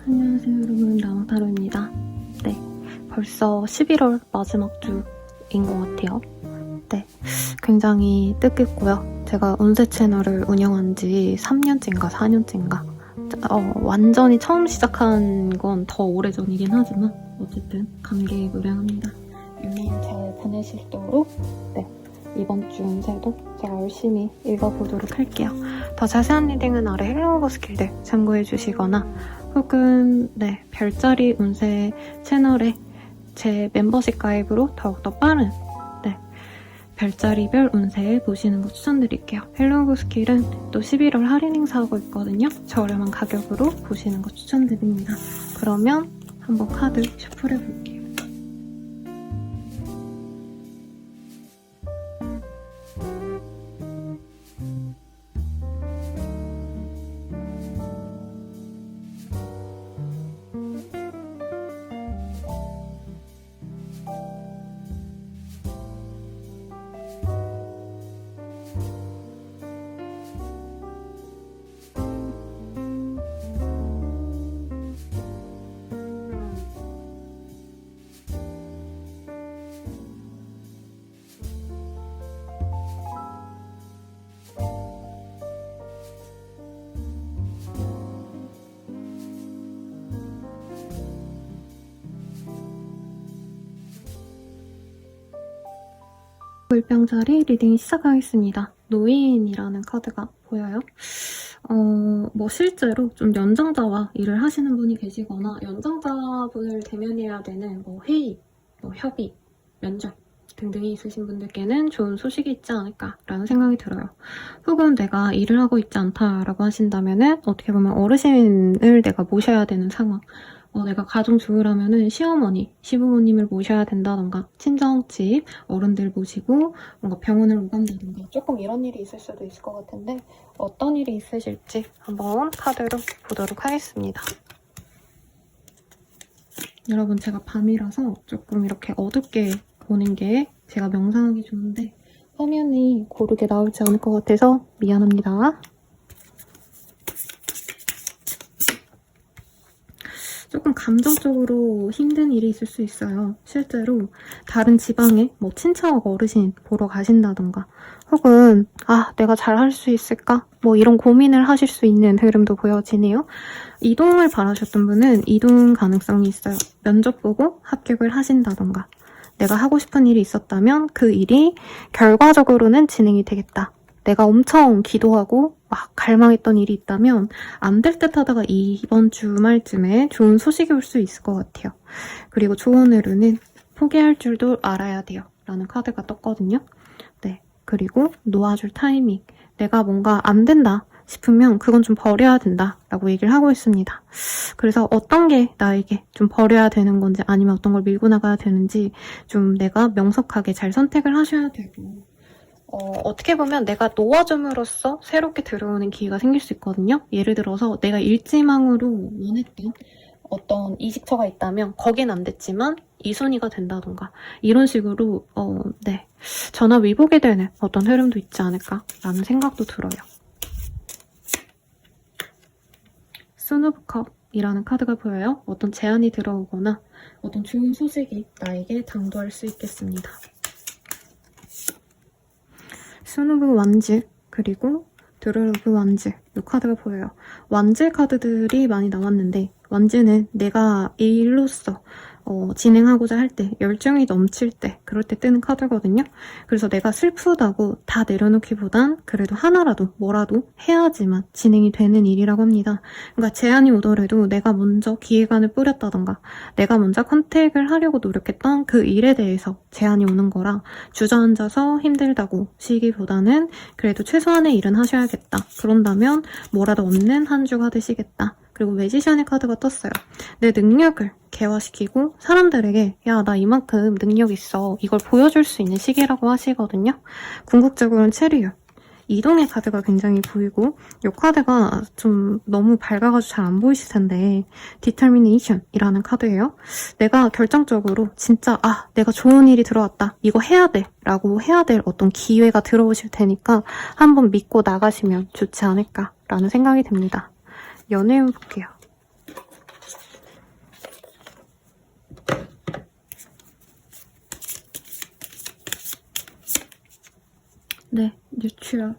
안녕하세요 여러분, 라마타로입니다. 네, 벌써 11월 마지막 주인 것 같아요. 네, 굉장히 뜻깊고요. 제가 운세 채널을 운영한 지 3년째인가 4년째인가 완전히 처음 시작한 건 더 오래전이긴 하지만 어쨌든 감개무량합니다. 유년 잘 보내실 수 있도록 이번 주 운세도 제가 열심히 읽어보도록 할게요. 더 자세한 리딩은 아래 헬로우버 스킬들 참고해주시거나 혹은 별자리 운세 채널에 제 멤버십 가입으로 더욱더 빠른 별자리별 운세 보시는 거 추천드릴게요. 헬로우버 스킬은 또 11월 할인 행사하고 있거든요. 저렴한 가격으로 보시는 거 추천드립니다. 그러면 한번 카드 슈플 해볼게요. 물병자리 리딩 시작하겠습니다. 노인이라는 카드가 보여요. 실제로 좀 연장자와 일을 하시는 분이 계시거나 연장자분을 대면해야 되는 회의, 협의, 면접 등등이 있으신 분들께는 좋은 소식이 있지 않을까라는 생각이 들어요. 혹은 내가 일을 하고 있지 않다라고 하신다면은 어떻게 보면 어르신을 내가 모셔야 되는 상황, 내가 가정주부라면은 시어머니, 시부모님을 모셔야 된다던가 친정집 어른들 모시고 뭔가 병원을 오간다던가 조금 이런 일이 있을 수도 있을 것 같은데 어떤 일이 있으실지 한번 카드로 보도록 하겠습니다. 여러분, 제가 밤이라서 조금 이렇게 어둡게 보는 게 제가 명상하기 좋은데 화면이 고르게 나오지 않을 것 같아서 미안합니다. 조금 감정적으로 힘든 일이 있을 수 있어요. 실제로 다른 지방에 친척 어르신 보러 가신다던가 혹은 내가 잘 할 수 있을까? 이런 고민을 하실 수 있는 흐름도 보여지네요. 이동을 바라셨던 분은 이동 가능성이 있어요. 면접 보고 합격을 하신다던가 내가 하고 싶은 일이 있었다면 그 일이 결과적으로는 진행이 되겠다. 내가 엄청 기도하고 막 갈망했던 일이 있다면 안 될 듯 하다가 이번 주말쯤에 좋은 소식이 올 수 있을 것 같아요. 그리고 조언으로는 포기할 줄도 알아야 돼요 라는 카드가 떴거든요. 그리고 놓아줄 타이밍, 내가 뭔가 안 된다 싶으면 그건 좀 버려야 된다 라고 얘기를 하고 있습니다. 그래서 어떤 게 나에게 좀 버려야 되는 건지 아니면 어떤 걸 밀고 나가야 되는지 좀 내가 명석하게 잘 선택을 하셔야 되고 어떻게 보면 내가 놓아줌으로써 새롭게 들어오는 기회가 생길 수 있거든요. 예를 들어서 내가 일지망으로 원했던 어떤 이직처가 있다면 거긴 안 됐지만 이순위가 된다던가 이런 식으로 전화 위복이 되는 어떤 흐름도 있지 않을까라는 생각도 들어요. 순 오브 컵이라는 카드가 보여요. 어떤 제안이 들어오거나 어떤 좋은 소식이 나에게 당도할 수 있겠습니다. 순 오브 완즈 그리고 드롤 오브 완즈 이 카드가 보여요. 완즈 카드들이 많이 나왔는데 완즈는 내가 일로서 진행하고자 할 때, 열정이 넘칠 때, 그럴 때 뜨는 카드거든요. 그래서 내가 슬프다고 다 내려놓기보단 그래도 하나라도 뭐라도 해야지만 진행이 되는 일이라고 합니다. 그러니까 제안이 오더라도 내가 먼저 기획안을 뿌렸다던가 내가 먼저 컨택을 하려고 노력했던 그 일에 대해서 제안이 오는 거라 주저앉아서 힘들다고 시기보다는 그래도 최소한의 일은 하셔야겠다. 그런다면 뭐라도 없는 한 주가 되시겠다. 그리고 매지션의 카드가 떴어요. 내 능력을 개화시키고 사람들에게 야, 나 이만큼 능력 있어. 이걸 보여줄 수 있는 시기라고 하시거든요. 궁극적으로는 체리얼. 이동의 카드가 굉장히 보이고 이 카드가 좀 너무 밝아가지고 잘 안 보이실 텐데 Determination이라는 카드예요. 내가 결정적으로 진짜 내가 좋은 일이 들어왔다. 이거 해야 돼. 라고 해야 될 어떤 기회가 들어오실 테니까 한번 믿고 나가시면 좋지 않을까라는 생각이 듭니다. 연애운 볼게요. 네, 뉴트럴.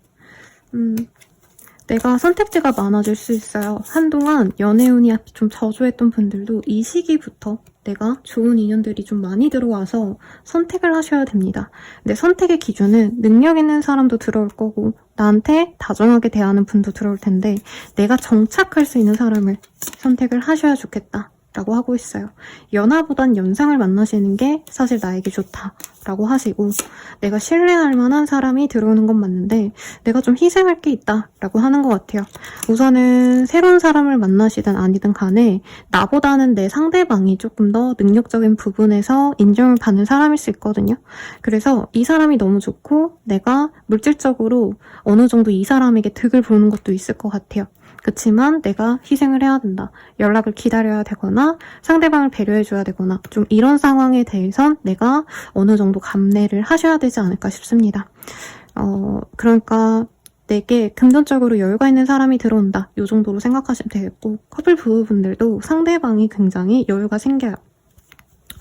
내가 선택지가 많아질 수 있어요. 한동안 연애운이 좀 저조했던 분들도 이 시기부터 내가 좋은 인연들이 좀 많이 들어와서 선택을 하셔야 됩니다. 근데 선택의 기준은 능력 있는 사람도 들어올 거고 나한테 다정하게 대하는 분도 들어올 텐데 내가 정착할 수 있는 사람을 선택을 하셔야 좋겠다 라고 하고 있어요. 연하보단 연상을 만나시는 게 사실 나에게 좋다 라고 하시고 내가 신뢰할 만한 사람이 들어오는 건 맞는데 내가 좀 희생할 게 있다 라고 하는 것 같아요. 우선은 새로운 사람을 만나시든 아니든 간에 나보다는 내 상대방이 조금 더 능력적인 부분에서 인정을 받는 사람일 수 있거든요. 그래서 이 사람이 너무 좋고 내가 물질적으로 어느 정도 이 사람에게 득을 보는 것도 있을 것 같아요. 그치만 내가 희생을 해야 된다. 연락을 기다려야 되거나 상대방을 배려해줘야 되거나 좀 이런 상황에 대해선 내가 어느 정도 감내를 하셔야 되지 않을까 싶습니다. 그러니까 내게 금전적으로 여유가 있는 사람이 들어온다. 이 정도로 생각하시면 되겠고 커플 부부분들도 상대방이 굉장히 여유가 생겨요.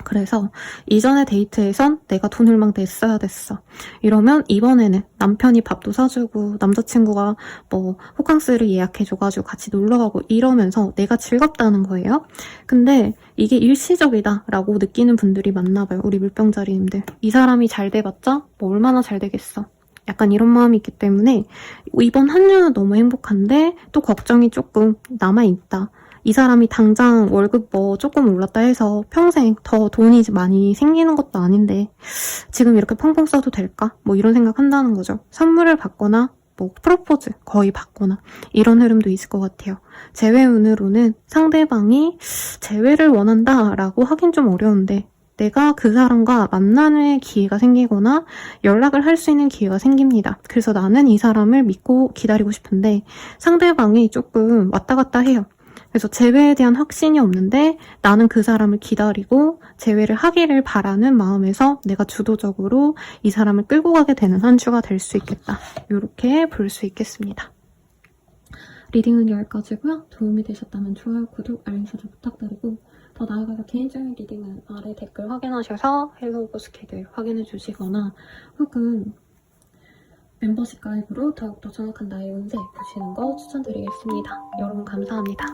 그래서 이전의 데이트에선 내가 돈을 막 냈어야 됐어. 이러면 이번에는 남편이 밥도 사주고 남자친구가 뭐 호캉스를 예약해줘가지고 같이 놀러가고 이러면서 내가 즐겁다는 거예요. 근데 이게 일시적이다 라고 느끼는 분들이 많나 봐요. 우리 물병자리님들. 이 사람이 잘 돼봤자 뭐 얼마나 잘 되겠어. 약간 이런 마음이 있기 때문에 이번 한 주는 너무 행복한데 또 걱정이 조금 남아있다. 이 사람이 당장 월급 뭐 조금 올랐다 해서 평생 더 돈이 많이 생기는 것도 아닌데 지금 이렇게 펑펑 써도 될까? 뭐 이런 생각한다는 거죠. 선물을 받거나 뭐 프로포즈 거의 받거나 이런 흐름도 있을 것 같아요. 재회운으로는 상대방이 재회를 원한다라고 하긴 좀 어려운데 내가 그 사람과 만나는 기회가 생기거나 연락을 할 수 있는 기회가 생깁니다. 그래서 나는 이 사람을 믿고 기다리고 싶은데 상대방이 조금 왔다 갔다 해요. 그래서 재회에 대한 확신이 없는데 나는 그 사람을 기다리고 재회를 하기를 바라는 마음에서 내가 주도적으로 이 사람을 끌고 가게 되는 한 주가 될 수 있겠다. 이렇게 볼 수 있겠습니다. 리딩은 여기까지고요. 도움이 되셨다면 좋아요, 구독, 알림 설정 부탁드리고 더 나아가서 개인적인 리딩은 아래 댓글 확인하셔서 헬로우버 스케줄 확인해 주시거나 혹은 멤버십 가입으로 더욱더 정확한 나의 운세 보시는 거 추천드리겠습니다. 여러분 감사합니다.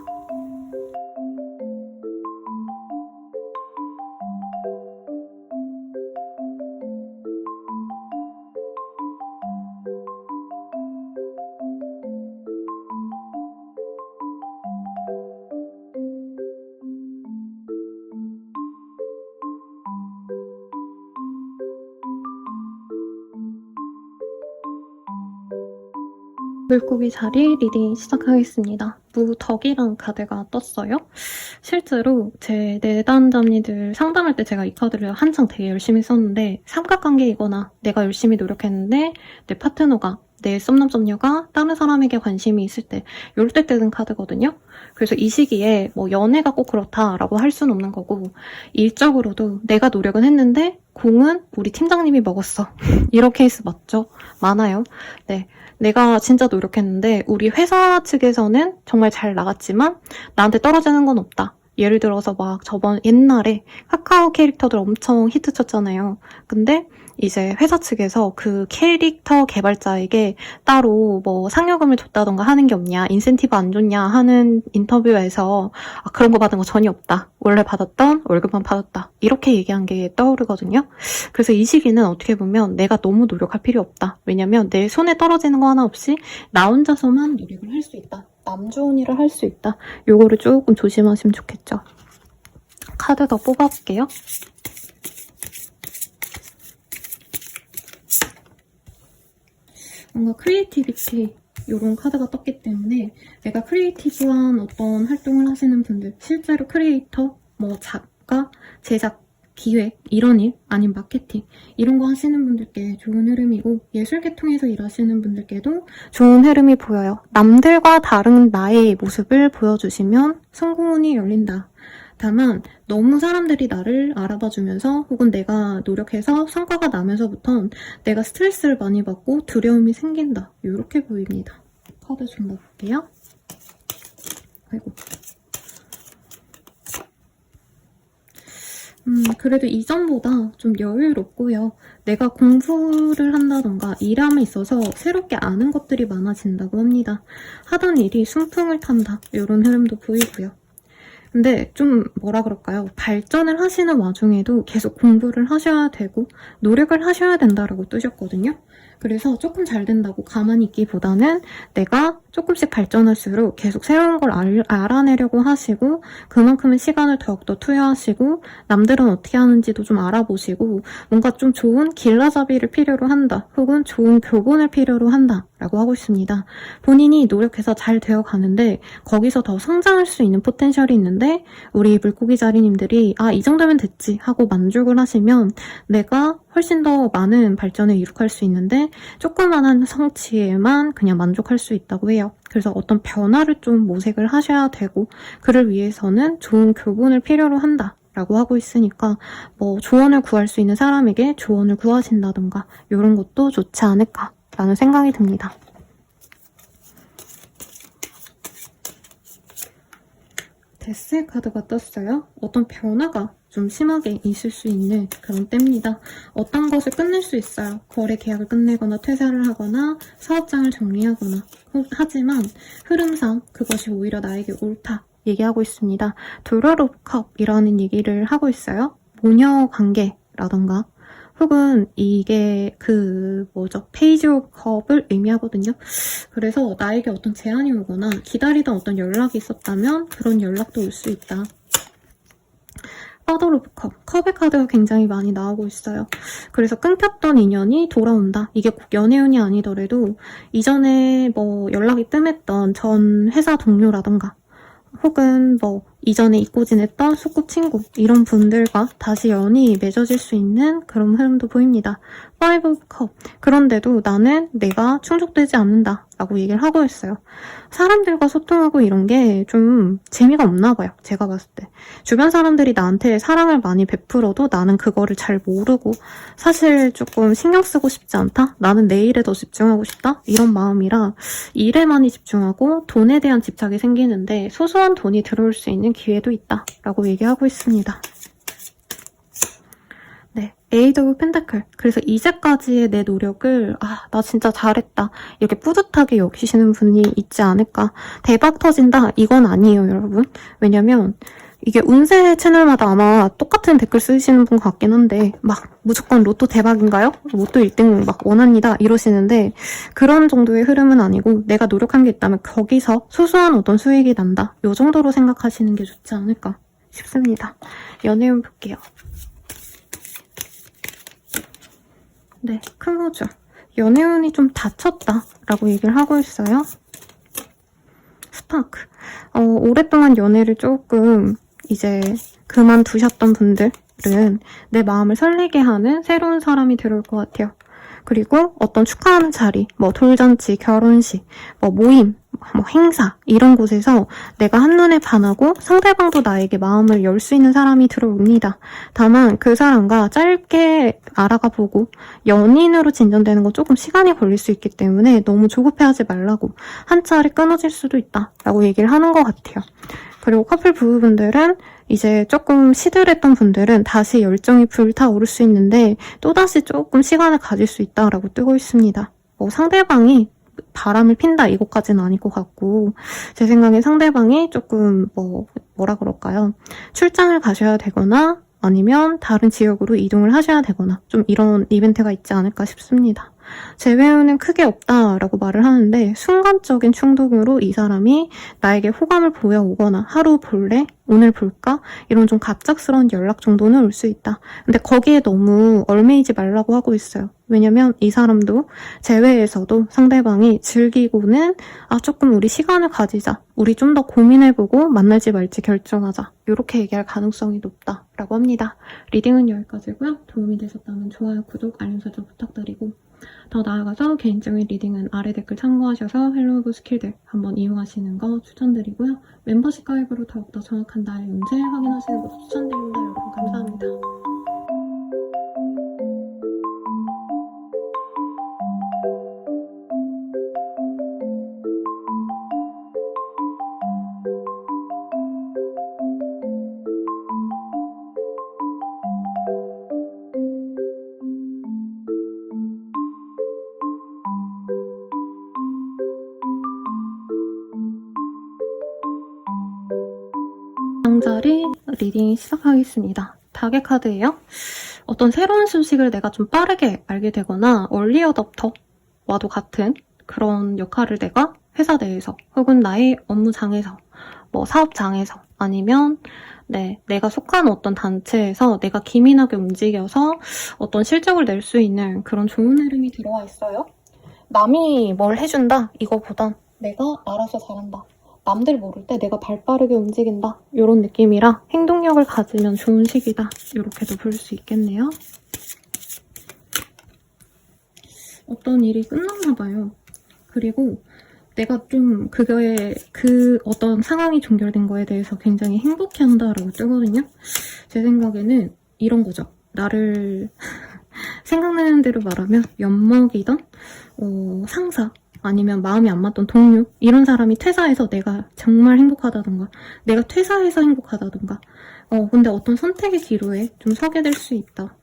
물고기 자리 리딩 시작하겠습니다. 무덕이란 카드가 떴어요. 실제로 제 내담자님들 상담할 때 제가 이 카드를 한창 되게 열심히 썼는데 삼각관계이거나 내가 열심히 노력했는데 내 파트너가 내 썸남썸녀가 다른 사람에게 관심이 있을 때 이럴 때 뜨는 카드거든요. 그래서 이 시기에 뭐 연애가 꼭 그렇다라고 할 수는 없는 거고 일적으로도 내가 노력은 했는데 공은 우리 팀장님이 먹었어. 이런 케이스 맞죠? 많아요. 네. 내가 진짜 노력했는데 우리 회사 측에서는 정말 잘 나갔지만 나한테 떨어지는 건 없다. 예를 들어서 막 저번 옛날에 카카오 캐릭터들 엄청 히트쳤잖아요. 근데 이제 회사 측에서 그 캐릭터 개발자에게 따로 뭐 상여금을 줬다던가 하는 게 없냐, 인센티브 안 줬냐 하는 인터뷰에서 그런 거 받은 거 전혀 없다. 원래 받았던 월급만 받았다. 이렇게 얘기한 게 떠오르거든요. 그래서 이 시기는 어떻게 보면 내가 너무 노력할 필요 없다. 왜냐면 내 손에 떨어지는 거 하나 없이 나 혼자서만 노력을 할 수 있다. 남 좋은 일을 할 수 있다. 요거를 조금 조심하시면 좋겠죠. 카드 더 뽑아볼게요. 뭔가 크리에이티비티 이런 카드가 떴기 때문에 내가 크리에이티브한 어떤 활동을 하시는 분들, 실제로 크리에이터, 뭐 작가, 제작, 기획 이런 일 아니면 마케팅 이런 거 하시는 분들께 좋은 흐름이고 예술계통에서 일하시는 분들께도 좋은 흐름이 보여요. 남들과 다른 나의 모습을 보여주시면 성공운이 열린다. 다만 너무 사람들이 나를 알아봐주면서 혹은 내가 노력해서 성과가 나면서부턴 내가 스트레스를 많이 받고 두려움이 생긴다. 이렇게 보입니다. 카드 좀 넣을게요. 아이고. 그래도 이전보다 좀 여유롭고요. 내가 공부를 한다던가 일함에 있어서 새롭게 아는 것들이 많아진다고 합니다. 하던 일이 순풍을 탄다, 이런 흐름도 보이고요. 근데 좀 뭐라 그럴까요? 발전을 하시는 와중에도 계속 공부를 하셔야 되고 노력을 하셔야 된다라고 뜨셨거든요. 그래서 조금 잘 된다고 가만히 있기보다는 내가 조금씩 발전할수록 계속 새로운 걸 알아내려고 하시고 그만큼의 시간을 더욱더 투여하시고 남들은 어떻게 하는지도 좀 알아보시고 뭔가 좀 좋은 길라잡이를 필요로 한다, 혹은 좋은 교본을 필요로 한다 라고 하고 있습니다. 본인이 노력해서 잘 되어가는데 거기서 더 성장할 수 있는 포텐셜이 있는데 우리 물고기 자리님들이 이 정도면 됐지 하고 만족을 하시면 내가 훨씬 더 많은 발전을 이룩할 수 있는데 조그만한 성취에만 그냥 만족할 수 있다고 해요. 그래서 어떤 변화를 좀 모색을 하셔야 되고 그를 위해서는 좋은 교본을 필요로 한다 라고 하고 있으니까 뭐 조언을 구할 수 있는 사람에게 조언을 구하신다던가 이런 것도 좋지 않을까 라는 생각이 듭니다. 데스의 카드가 떴어요. 어떤 변화가 좀 심하게 있을 수 있는 그런 때입니다. 어떤 것을 끝낼 수 있어요. 거래 계약을 끝내거나 퇴사를 하거나 사업장을 정리하거나. 하지만 흐름상 그것이 오히려 나에게 옳다 얘기하고 있습니다. 도럴 오브 컵이라는 얘기를 하고 있어요. 모녀 관계라던가 혹은 이게 페이지 오브 컵을 의미하거든요. 그래서 나에게 어떤 제안이 오거나 기다리던 어떤 연락이 있었다면 그런 연락도 올 수 있다. 파더 오브 컵, 컵의 카드가 굉장히 많이 나오고 있어요. 그래서 끊겼던 인연이 돌아온다. 이게 꼭 연애운이 아니더라도 이전에 뭐 연락이 뜸했던 전 회사 동료라던가 혹은 뭐 이전에 잊고 지냈던 소꿉친구 이런 분들과 다시 연이 맺어질 수 있는 그런 흐름도 보입니다. 파이브 오브 컵, 그런데도 나는 내가 충족되지 않는다 라고 얘기를 하고 있어요. 사람들과 소통하고 이런 게 좀 재미가 없나 봐요. 제가 봤을 때 주변 사람들이 나한테 사랑을 많이 베풀어도 나는 그거를 잘 모르고 사실 조금 신경 쓰고 싶지 않다, 나는 내 일에 더 집중하고 싶다 이런 마음이라 일에 많이 집중하고 돈에 대한 집착이 생기는데 소소한 돈이 들어올 수 있는 기회도 있다 라고 얘기하고 있습니다. 네, 에이드 오브 펜타클. 그래서 이제까지의 내 노력을 나 진짜 잘했다 이렇게 뿌듯하게 여기시는 분이 있지 않을까. 대박 터진다 이건 아니에요 여러분. 왜냐면 이게 운세 채널마다 아마 똑같은 댓글 쓰시는 분 같긴 한데 막 무조건 로또 대박인가요? 로또 1등 막 원합니다 이러시는데 그런 정도의 흐름은 아니고 내가 노력한 게 있다면 거기서 소소한 어떤 수익이 난다 이 정도로 생각하시는 게 좋지 않을까 싶습니다. 연애운 볼게요. 네, 클로저. 연애운이 좀 닫혔다 라고 얘기를 하고 있어요. 스파크. 오랫동안 연애를 조금 이제 그만두셨던 분들은 내 마음을 설레게 하는 새로운 사람이 들어올 것 같아요. 그리고 어떤 축하하는 자리, 뭐 돌잔치, 결혼식, 뭐 모임, 뭐 행사 이런 곳에서 내가 한눈에 반하고 상대방도 나에게 마음을 열 수 있는 사람이 들어옵니다. 다만 그 사람과 짧게 알아가 보고 연인으로 진전되는 건 조금 시간이 걸릴 수 있기 때문에 너무 조급해하지 말라고, 한 차례 끊어질 수도 있다 라고 얘기를 하는 것 같아요. 그리고 커플 부부분들은 이제 조금 시들했던 분들은 다시 열정이 불타오를 수 있는데 또다시 조금 시간을 가질 수 있다라고 뜨고 있습니다. 상대방이 바람을 핀다 이것까지는 아닐 것 같고 제 생각에 상대방이 조금 뭐라 그럴까요? 출장을 가셔야 되거나 아니면 다른 지역으로 이동을 하셔야 되거나 좀 이런 이벤트가 있지 않을까 싶습니다. 재회운은 크게 없다라고 말을 하는데 순간적인 충동으로 이 사람이 나에게 호감을 보여오거나 하루 볼래? 오늘 볼까? 이런 좀 갑작스러운 연락 정도는 올 수 있다. 근데 거기에 너무 얽매이지 말라고 하고 있어요. 왜냐면 이 사람도 재회에서도 상대방이 즐기고는 조금 우리 시간을 가지자, 우리 좀 더 고민해보고 만날지 말지 결정하자 이렇게 얘기할 가능성이 높다라고 합니다. 리딩은 여기까지고요. 도움이 되셨다면 좋아요, 구독, 알림 설정 부탁드리고 더 나아가서 개인적인 리딩은 아래 댓글 참고하셔서 헬로우브 스킬들 한번 이용하시는 거 추천드리고요. 멤버십 가입으로 더욱더 정확한 나의 운세 확인하시는 것도 추천드립니다. 여러분 감사합니다. 10분짜리 리딩 시작하겠습니다. 닭의 카드예요. 어떤 새로운 소식을 내가 좀 빠르게 알게 되거나 얼리 어댑터와도 같은 그런 역할을 내가 회사 내에서 혹은 나의 업무장에서 뭐 사업장에서 아니면 내가 속한 어떤 단체에서 내가 기민하게 움직여서 어떤 실적을 낼 수 있는 그런 좋은 흐름이 들어와 있어요. 남이 뭘 해준다 이거보단 내가 알아서 잘한다. 남들 모를 때 내가 발 빠르게 움직인다. 이런 느낌이라 행동력을 가지면 좋은 시기다. 이렇게도 볼 수 있겠네요. 어떤 일이 끝났나 봐요. 그리고 내가 좀 그거에 그 어떤 상황이 종결된 거에 대해서 굉장히 행복해한다라고 뜨거든요. 제 생각에는 이런 거죠. 나를 생각나는 대로 말하면 엿먹이던 상사 아니면 마음이 안 맞던 동료 이런 사람이 퇴사해서 내가 정말 행복하다던가 내가 퇴사해서 행복하다던가 근데 어떤 선택의 기로에 좀 서게 될 수 있다.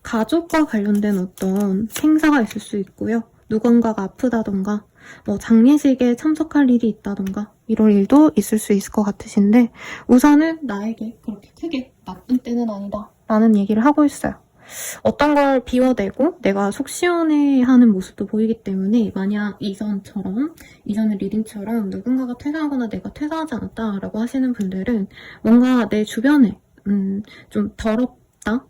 가족과 관련된 어떤 행사가 있을 수 있고요. 누군가가 아프다던가 뭐 장례식에 참석할 일이 있다던가 이런 일도 있을 수 있을 것 같으신데 우선은 나에게 그렇게 크게 나쁜 때는 아니다 라는 얘기를 하고 있어요. 어떤 걸 비워내고 내가 속 시원해하는 모습도 보이기 때문에 만약 이전의 리딩처럼 누군가가 퇴사하거나 내가 퇴사하지 않았다라고 하시는 분들은 뭔가 내 주변에 좀 더럽다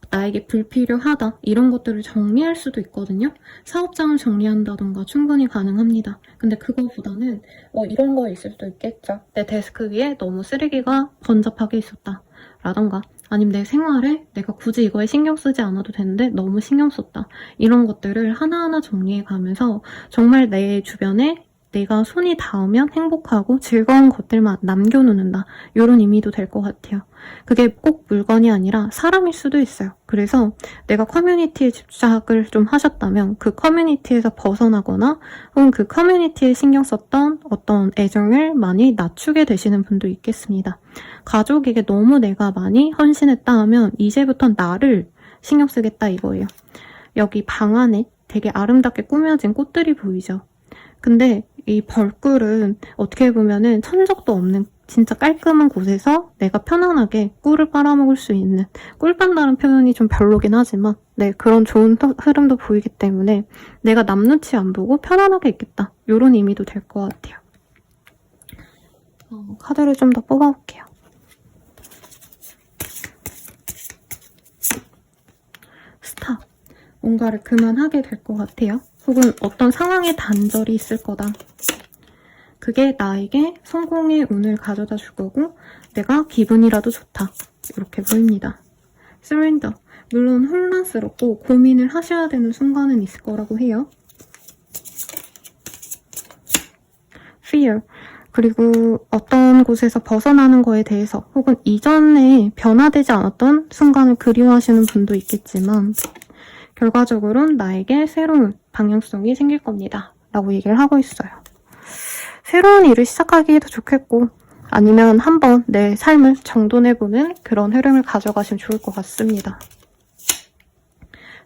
나에게 불필요하다 이런 것들을 정리할 수도 있거든요. 사업장을 정리한다던가 충분히 가능합니다. 근데 그거보다는 이런 거 있을 수도 있겠죠. 내 데스크 위에 너무 쓰레기가 번잡하게 있었다 라던가 아니면 내 생활에 내가 굳이 이거에 신경 쓰지 않아도 되는데 너무 신경 썼다. 이런 것들을 하나하나 정리해 가면서 정말 내 주변에 내가 손이 닿으면 행복하고 즐거운 것들만 남겨놓는다. 이런 의미도 될 것 같아요. 그게 꼭 물건이 아니라 사람일 수도 있어요. 그래서 내가 커뮤니티에 집착을 좀 하셨다면 그 커뮤니티에서 벗어나거나 혹은 그 커뮤니티에 신경 썼던 어떤 애정을 많이 낮추게 되시는 분도 있겠습니다. 가족에게 너무 내가 많이 헌신했다 하면 이제부터 나를 신경 쓰겠다 이거예요. 여기 방 안에 되게 아름답게 꾸며진 꽃들이 보이죠. 근데 이 벌꿀은 어떻게 보면은 천적도 없는 진짜 깔끔한 곳에서 내가 편안하게 꿀을 빨아먹을 수 있는 꿀 빤다는 표현이 좀 별로긴 하지만 그런 좋은 흐름도 보이기 때문에 내가 남 눈치 안 보고 편안하게 있겠다 이런 의미도 될 것 같아요. 카드를 좀 더 뽑아볼게요. 스탑. 뭔가를 그만하게 될 것 같아요. 혹은 어떤 상황에 단절이 있을 거다. 그게 나에게 성공의 운을 가져다 줄 거고 내가 기분이라도 좋다. 이렇게 보입니다. surrender. 물론 혼란스럽고 고민을 하셔야 되는 순간은 있을 거라고 해요. fear. 그리고 어떤 곳에서 벗어나는 거에 대해서 혹은 이전에 변화되지 않았던 순간을 그리워하시는 분도 있겠지만 결과적으로는 나에게 새로운 방향성이 생길 겁니다. 라고 얘기를 하고 있어요. 새로운 일을 시작하기에도 좋겠고 아니면 한번 내 삶을 정돈해보는 그런 흐름을 가져가시면 좋을 것 같습니다.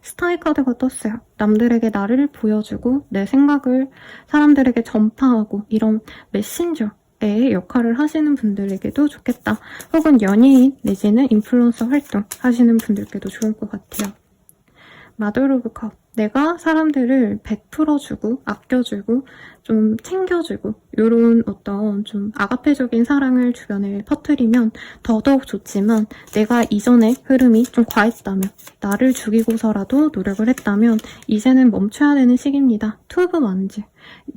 스타의 카드가 떴어요. 남들에게 나를 보여주고 내 생각을 사람들에게 전파하고 이런 메신저의 역할을 하시는 분들에게도 좋겠다. 혹은 연예인 내지는 인플루언서 활동 하시는 분들께도 좋을 것 같아요. 마더 오브 컵. 내가 사람들을 베풀어주고 아껴주고 좀 챙겨주고 이런 어떤 좀 아가페적인 사랑을 주변에 퍼뜨리면 더더욱 좋지만 내가 이전의 흐름이 좀 과했다면 나를 죽이고서라도 노력을 했다면 이제는 멈춰야 되는 시기입니다. 투 오브 완즈.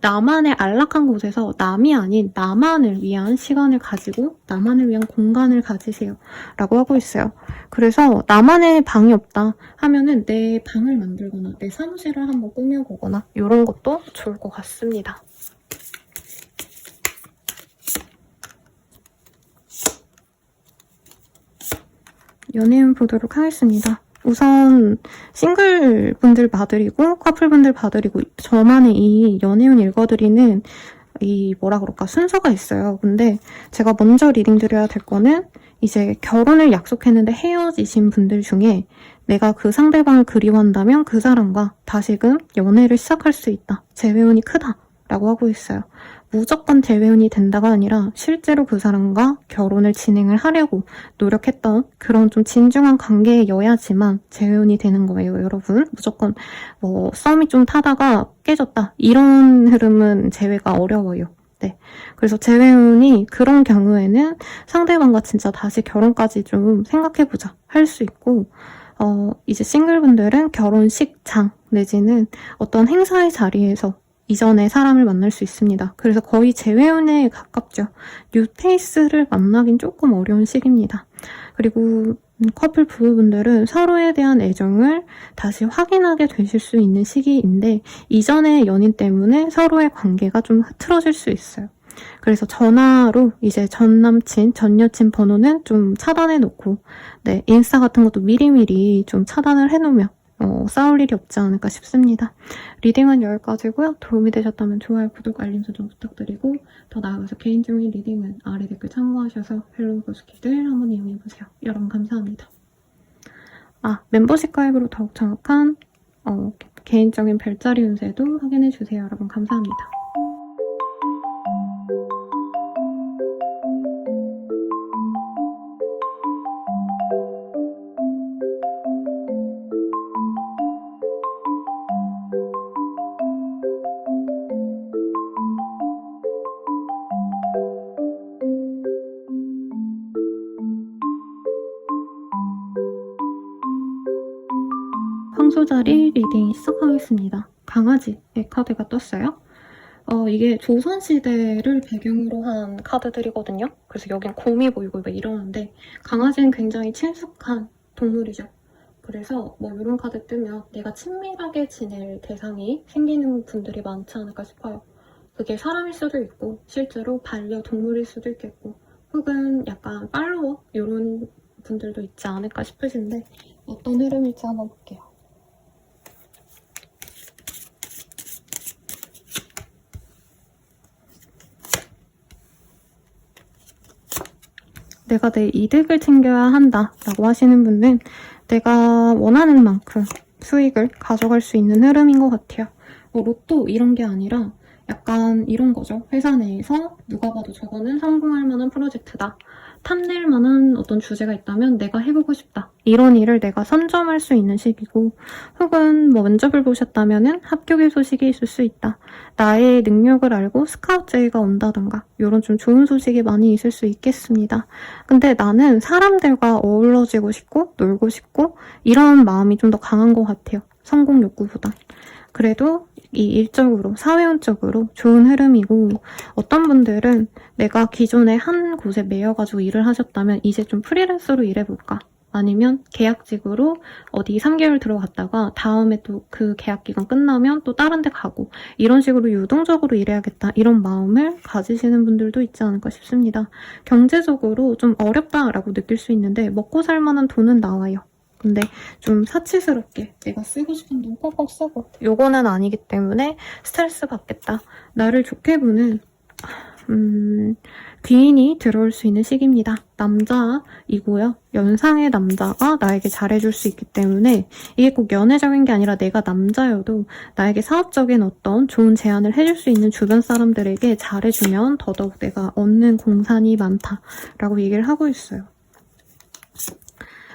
나만의 안락한 곳에서 남이 아닌 나만을 위한 시간을 가지고 나만을 위한 공간을 가지세요 라고 하고 있어요. 그래서 나만의 방이 없다 하면은 내 방을 만들거나 내 사무실을 한번 꾸며보거나 이런 것도 좋을 것 같습니다. 연애운 보도록 하겠습니다. 우선 싱글 분들 봐드리고 커플 분들 봐드리고 저만의 이 연애운 읽어드리는 이 뭐라 그럴까 순서가 있어요. 근데 제가 먼저 리딩 드려야 될 거는 이제 결혼을 약속했는데 헤어지신 분들 중에 내가 그 상대방을 그리워한다면 그 사람과 다시금 연애를 시작할 수 있다. 재회운이 크다. 라고 하고 있어요. 무조건 재회운이 된다가 아니라 실제로 그 사람과 결혼을 진행을 하려고 노력했던 그런 좀 진중한 관계여야지만 재회운이 되는 거예요, 여러분. 무조건 뭐 썸이 좀 타다가 깨졌다 이런 흐름은 재회가 어려워요. 네. 그래서 재회운이 그런 경우에는 상대방과 진짜 다시 결혼까지 좀 생각해보자 할 수 있고, 이제 싱글분들은 결혼식장 내지는 어떤 행사의 자리에서 이전에 사람을 만날 수 있습니다. 그래서 거의 재회운에 가깝죠. 뉴페이스를 만나긴 조금 어려운 시기입니다. 그리고 커플 부부분들은 서로에 대한 애정을 다시 확인하게 되실 수 있는 시기인데 이전의 연인 때문에 서로의 관계가 좀 흐트러질 수 있어요. 그래서 전화로 이제 전 남친, 전 여친 번호는 좀 차단해놓고 네, 인스타 같은 것도 미리미리 좀 차단을 해놓으면 싸울 일이 없지 않을까 싶습니다. 리딩은 여기까지고요. 도움이 되셨다면 좋아요, 구독, 알림 설정 부탁드리고 더 나아가서 개인적인 리딩은 아래 댓글 참고하셔서 헬로우 고스키들 한번 이용해보세요. 여러분 감사합니다. 멤버십 가입으로 더욱 정확한 개인적인 별자리 운세도 확인해주세요. 여러분 감사합니다. 황소자리 리딩 시작하겠습니다. 강아지의 카드가 떴어요. 이게 조선시대를 배경으로 한 카드들이거든요. 그래서 여긴 곰이 보이고 막 이러는데 강아지는 굉장히 친숙한 동물이죠. 그래서 뭐 이런 카드 뜨면 내가 친밀하게 지낼 대상이 생기는 분들이 많지 않을까 싶어요. 그게 사람일 수도 있고 실제로 반려동물일 수도 있겠고 혹은 약간 팔로워 이런 분들도 있지 않을까 싶으신데 어떤 흐름일지 한번 볼게요. 내가 내 이득을 챙겨야 한다 라고 하시는 분은 내가 원하는 만큼 수익을 가져갈 수 있는 흐름인 것 같아요. 로또 이런 게 아니라 약간 이런 거죠. 회사 내에서 누가 봐도 저거는 성공할 만한 프로젝트다. 탐낼 만한 어떤 주제가 있다면 내가 해보고 싶다. 이런 일을 내가 선점할 수 있는 시기고 혹은 뭐 면접을 보셨다면 합격의 소식이 있을 수 있다. 나의 능력을 알고 스카우트 제의가 온다던가 이런 좀 좋은 소식이 많이 있을 수 있겠습니다. 근데 나는 사람들과 어우러지고 싶고 놀고 싶고 이런 마음이 좀 더 강한 것 같아요. 성공 욕구보다. 그래도 이 일적으로, 사회운적으로 좋은 흐름이고 어떤 분들은 내가 기존에 한 곳에 매여가지고 일을 하셨다면 이제 좀 프리랜서로 일해볼까? 아니면 계약직으로 어디 3개월 들어갔다가 다음에 또 그 계약 기간 끝나면 또 다른 데 가고 이런 식으로 유동적으로 일해야겠다 이런 마음을 가지시는 분들도 있지 않을까 싶습니다. 경제적으로 좀 어렵다라고 느낄 수 있는데 먹고 살 만한 돈은 나와요. 근데 좀 사치스럽게 내가 쓰고 싶은 돈 꼭꼭 쓰고 요거는 아니기 때문에 스트레스 받겠다. 나를 좋게 보는 귀인이 들어올 수 있는 시기입니다. 남자이고요. 연상의 남자가 나에게 잘해줄 수 있기 때문에 이게 꼭 연애적인 게 아니라 내가 남자여도 나에게 사업적인 어떤 좋은 제안을 해줄 수 있는 주변 사람들에게 잘해주면 더더욱 내가 얻는 공산이 많다라고 얘기를 하고 있어요.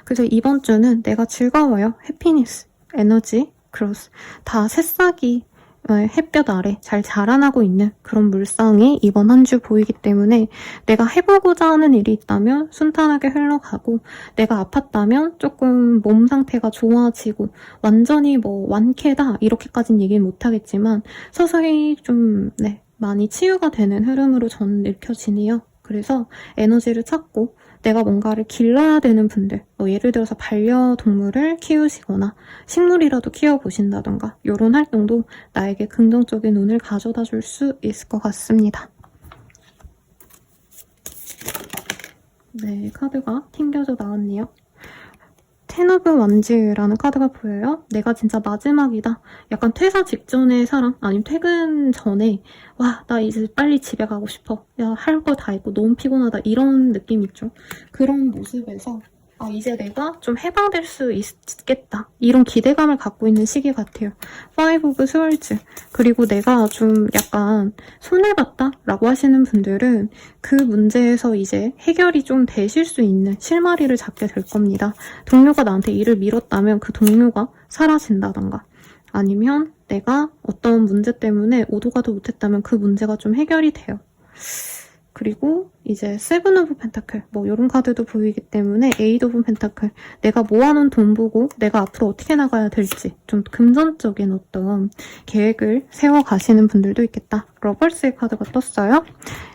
그래서 이번 주는 내가 즐거워요. 해피니스, 에너지, 크로스 다 새싹이 햇볕 아래 잘 자라나고 있는 그런 물상이 이번 한 주 보이기 때문에 내가 해보고자 하는 일이 있다면 순탄하게 흘러가고 내가 아팠다면 조금 몸 상태가 좋아지고 완전히 뭐 완쾌다 이렇게까지는 얘기는 못하겠지만 서서히 좀 많이 치유가 되는 흐름으로 저는 읽혀지네요. 그래서 에너지를 찾고 내가 뭔가를 길러야 되는 분들, 예를 들어서 반려동물을 키우시거나 식물이라도 키워보신다던가 이런 활동도 나에게 긍정적인 운을 가져다 줄 수 있을 것 같습니다. 네, 카드가 튕겨져 나왔네요. 텐 오브 완즈라는 카드가 보여요. 내가 진짜 마지막이다. 약간 퇴사 직전의 사람, 아니면 퇴근 전에 와, 나 이제 빨리 집에 가고 싶어. 야, 할 거 다 했고 너무 피곤하다. 이런 느낌 있죠. 그런 모습에서 이제 내가 좀 해방될 수 있겠다. 이런 기대감을 갖고 있는 시기 같아요. Five of Swords. 그리고 내가 좀 약간 손해봤다? 라고 하시는 분들은 그 문제에서 이제 해결이 좀 되실 수 있는 실마리를 잡게 될 겁니다. 동료가 나한테 일을 밀었다면 그 동료가 사라진다던가 아니면 내가 어떤 문제 때문에 오도가도 못했다면 그 문제가 좀 해결이 돼요. 그리고 이제 세븐 오브 펜타클 뭐 이런 카드도 보이기 때문에 에잇 오브 펜타클 내가 모아놓은 돈 보고 내가 앞으로 어떻게 나가야 될지 좀 금전적인 어떤 계획을 세워가시는 분들도 있겠다. 러버스의 카드가 떴어요.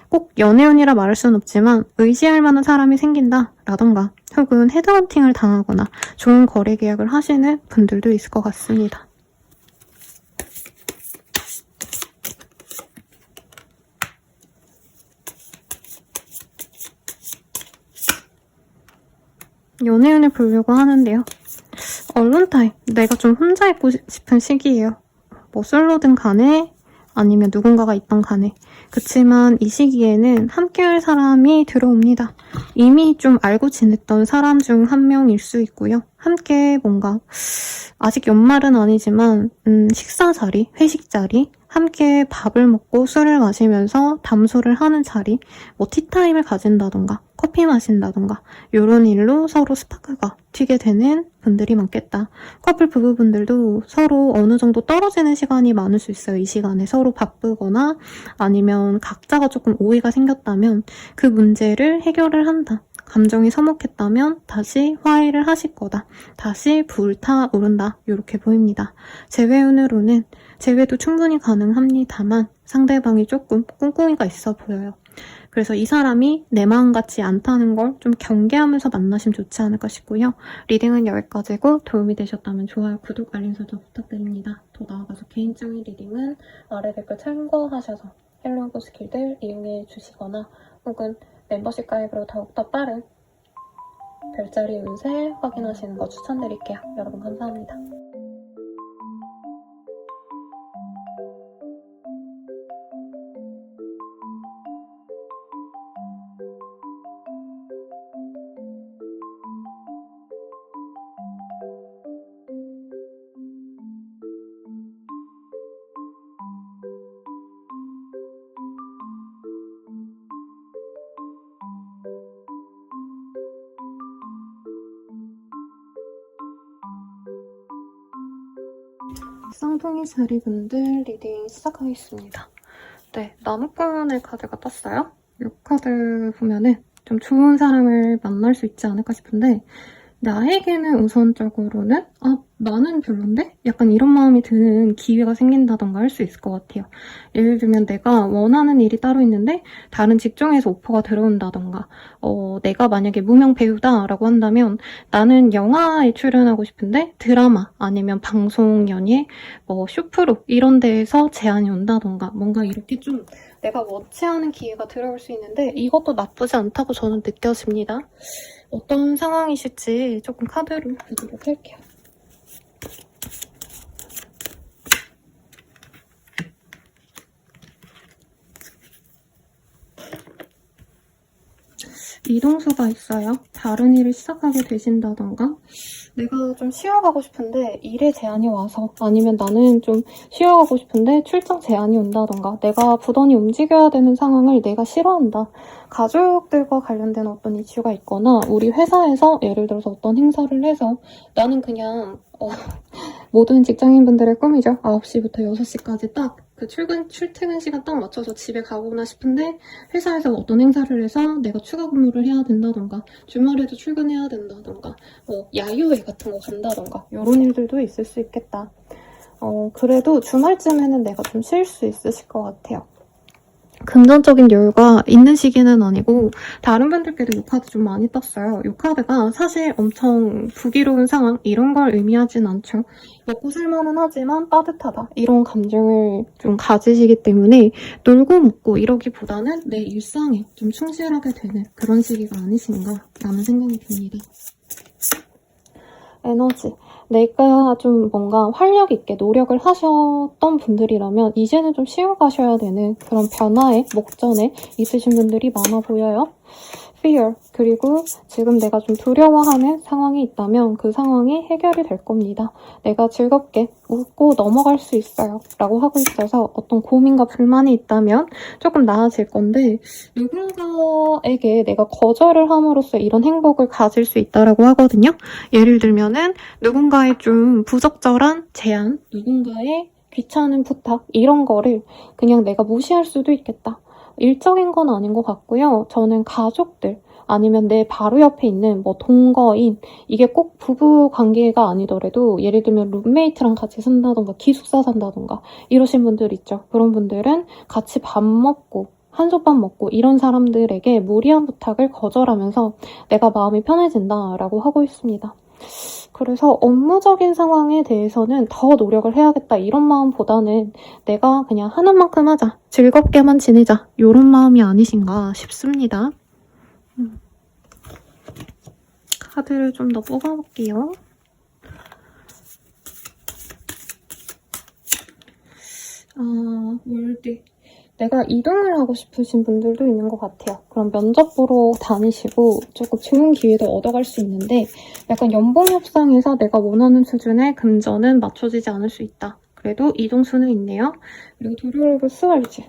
꼭 연애운이라 말할 수는 없지만 의지할 만한 사람이 생긴다 라던가 혹은 헤드헌팅을 당하거나 좋은 거래 계약을 하시는 분들도 있을 것 같습니다. 연애운을 보려고 하는데요. 얼론 타임. 내가 좀 혼자 있고 싶은 시기예요. 뭐 솔로든 간에 아니면 누군가가 있던 간에. 그치만 이 시기에는 함께할 사람이 들어옵니다. 이미 좀 알고 지냈던 사람 중 한 명일 수 있고요. 함께 뭔가 아직 연말은 아니지만 식사 자리, 회식 자리, 함께 밥을 먹고 술을 마시면서 담소를 하는 자리, 뭐 티타임을 가진다던가 커피 마신다던가 이런 일로 서로 스파크가 튀게 되는 분들이 많겠다. 커플 부부분들도 서로 어느 정도 떨어지는 시간이 많을 수 있어요. 이 시간에 서로 바쁘거나 아니면 각자가 조금 오해가 생겼다면 그 문제를 해결을 한다. 감정이 서먹했다면 다시 화해를 하실 거다. 다시 불타오른다. 이렇게 보입니다. 재회운으로는 재회도 충분히 가능합니다만 상대방이 조금 꿍꿍이가 있어 보여요. 그래서 이 사람이 내 마음 같지 않다는 걸 좀 경계하면서 만나시면 좋지 않을까 싶고요. 리딩은 여기까지고 도움이 되셨다면 좋아요, 구독, 알림 설정 부탁드립니다. 더 나아가서 개인적인 리딩은 아래 댓글 참고하셔서 헬로우고 스킬들 이용해 주시거나 혹은 멤버십 가입으로 더욱더 빠른 별자리 운세 확인하시는 거 추천드릴게요. 여러분 감사합니다. 쌍둥이 자리분들 리딩 시작하겠습니다. 네, 나무꾼의 카드가 떴어요. 이 카드 보면은 좀 좋은 사람을 만날 수 있지 않을까 싶은데 나에게는 우선적으로는 나는 별론데? 약간 이런 마음이 드는 기회가 생긴다던가 할 수 있을 것 같아요. 예를 들면 내가 원하는 일이 따로 있는데 다른 직종에서 오퍼가 들어온다던가 내가 만약에 무명 배우다라고 한다면 나는 영화에 출연하고 싶은데 드라마 아니면 방송 연예 뭐 쇼프로 이런 데에서 제안이 온다던가 뭔가 이렇게 좀 내가 원치 않은 기회가 들어올 수 있는데 이것도 나쁘지 않다고 저는 느껴집니다. 어떤 상황이실지 조금 카드로 보도록 할게요. 이동수가 있어요. 다른 일을 시작하게 되신다던가 내가 좀 쉬어가고 싶은데 일에 제한이 와서 아니면 나는 좀 쉬어가고 싶은데 출장 제한이 온다던가 내가 부단히 움직여야 되는 상황을 내가 싫어한다. 가족들과 관련된 어떤 이슈가 있거나 우리 회사에서 예를 들어서 어떤 행사를 해서 나는 그냥 모든 직장인분들의 꿈이죠. 9시부터 6시까지 딱 그 출퇴근 시간 딱 맞춰서 집에 가거나 싶은데 회사에서 어떤 행사를 해서 내가 추가 근무를 해야 된다던가 주말에도 출근해야 된다던가 야유회 같은 거 간다던가 이런 일들도 있을 수 있겠다. 그래도 주말쯤에는 내가 좀 쉴 수 있으실 것 같아요. 금전적인 여유가 있는 시기는 아니고 다른 분들께도 이 카드 좀 많이 떴어요. 이 카드가 사실 엄청 부귀로운 상황 이런 걸 의미하진 않죠. 먹고 살만은 하지만 따뜻하다 이런 감정을 좀 가지시기 때문에 놀고 먹고 이러기보다는 내 일상에 좀 충실하게 되는 그런 시기가 아니신가 라는 생각이 듭니다. 에너지. 내가 좀 뭔가 활력 있게 노력을 하셨던 분들이라면 이제는 좀 쉬어가셔야 되는 그런 변화의 목전에 있으신 분들이 많아 보여요. fear, 그리고 지금 내가 좀 두려워하는 상황이 있다면 그 상황이 해결이 될 겁니다. 내가 즐겁게 웃고 넘어갈 수 있어요. 라고 하고 있어서 어떤 고민과 불만이 있다면 조금 나아질 건데 누군가에게 내가 거절을 함으로써 이런 행복을 가질 수 있다라고 하거든요. 예를 들면은 누군가의 좀 부적절한 제안, 누군가의 귀찮은 부탁 이런 거를 그냥 내가 무시할 수도 있겠다. 일적인 건 아닌 것 같고요. 저는 가족들 아니면 내 바로 옆에 있는 뭐 동거인 이게 꼭 부부 관계가 아니더라도 예를 들면 룸메이트랑 같이 산다던가 기숙사 산다던가 이러신 분들 있죠. 그런 분들은 같이 밥 먹고 한솥밥 먹고 이런 사람들에게 무리한 부탁을 거절하면서 내가 마음이 편해진다라고 하고 있습니다. 그래서 업무적인 상황에 대해서는 더 노력을 해야겠다 이런 마음보다는 내가 그냥 하는 만큼 하자, 즐겁게만 지내자 이런 마음이 아니신가 싶습니다. 카드를 좀 더 뽑아볼게요. 월드. 내가 이동을 하고 싶으신 분들도 있는 것 같아요. 그럼 면접 보러 다니시고 조금 좋은 기회도 얻어갈 수 있는데 약간 연봉 협상에서 내가 원하는 수준의 금전은 맞춰지지 않을 수 있다. 그래도 이동수는 있네요. 그리고 도로로브 스왈즈.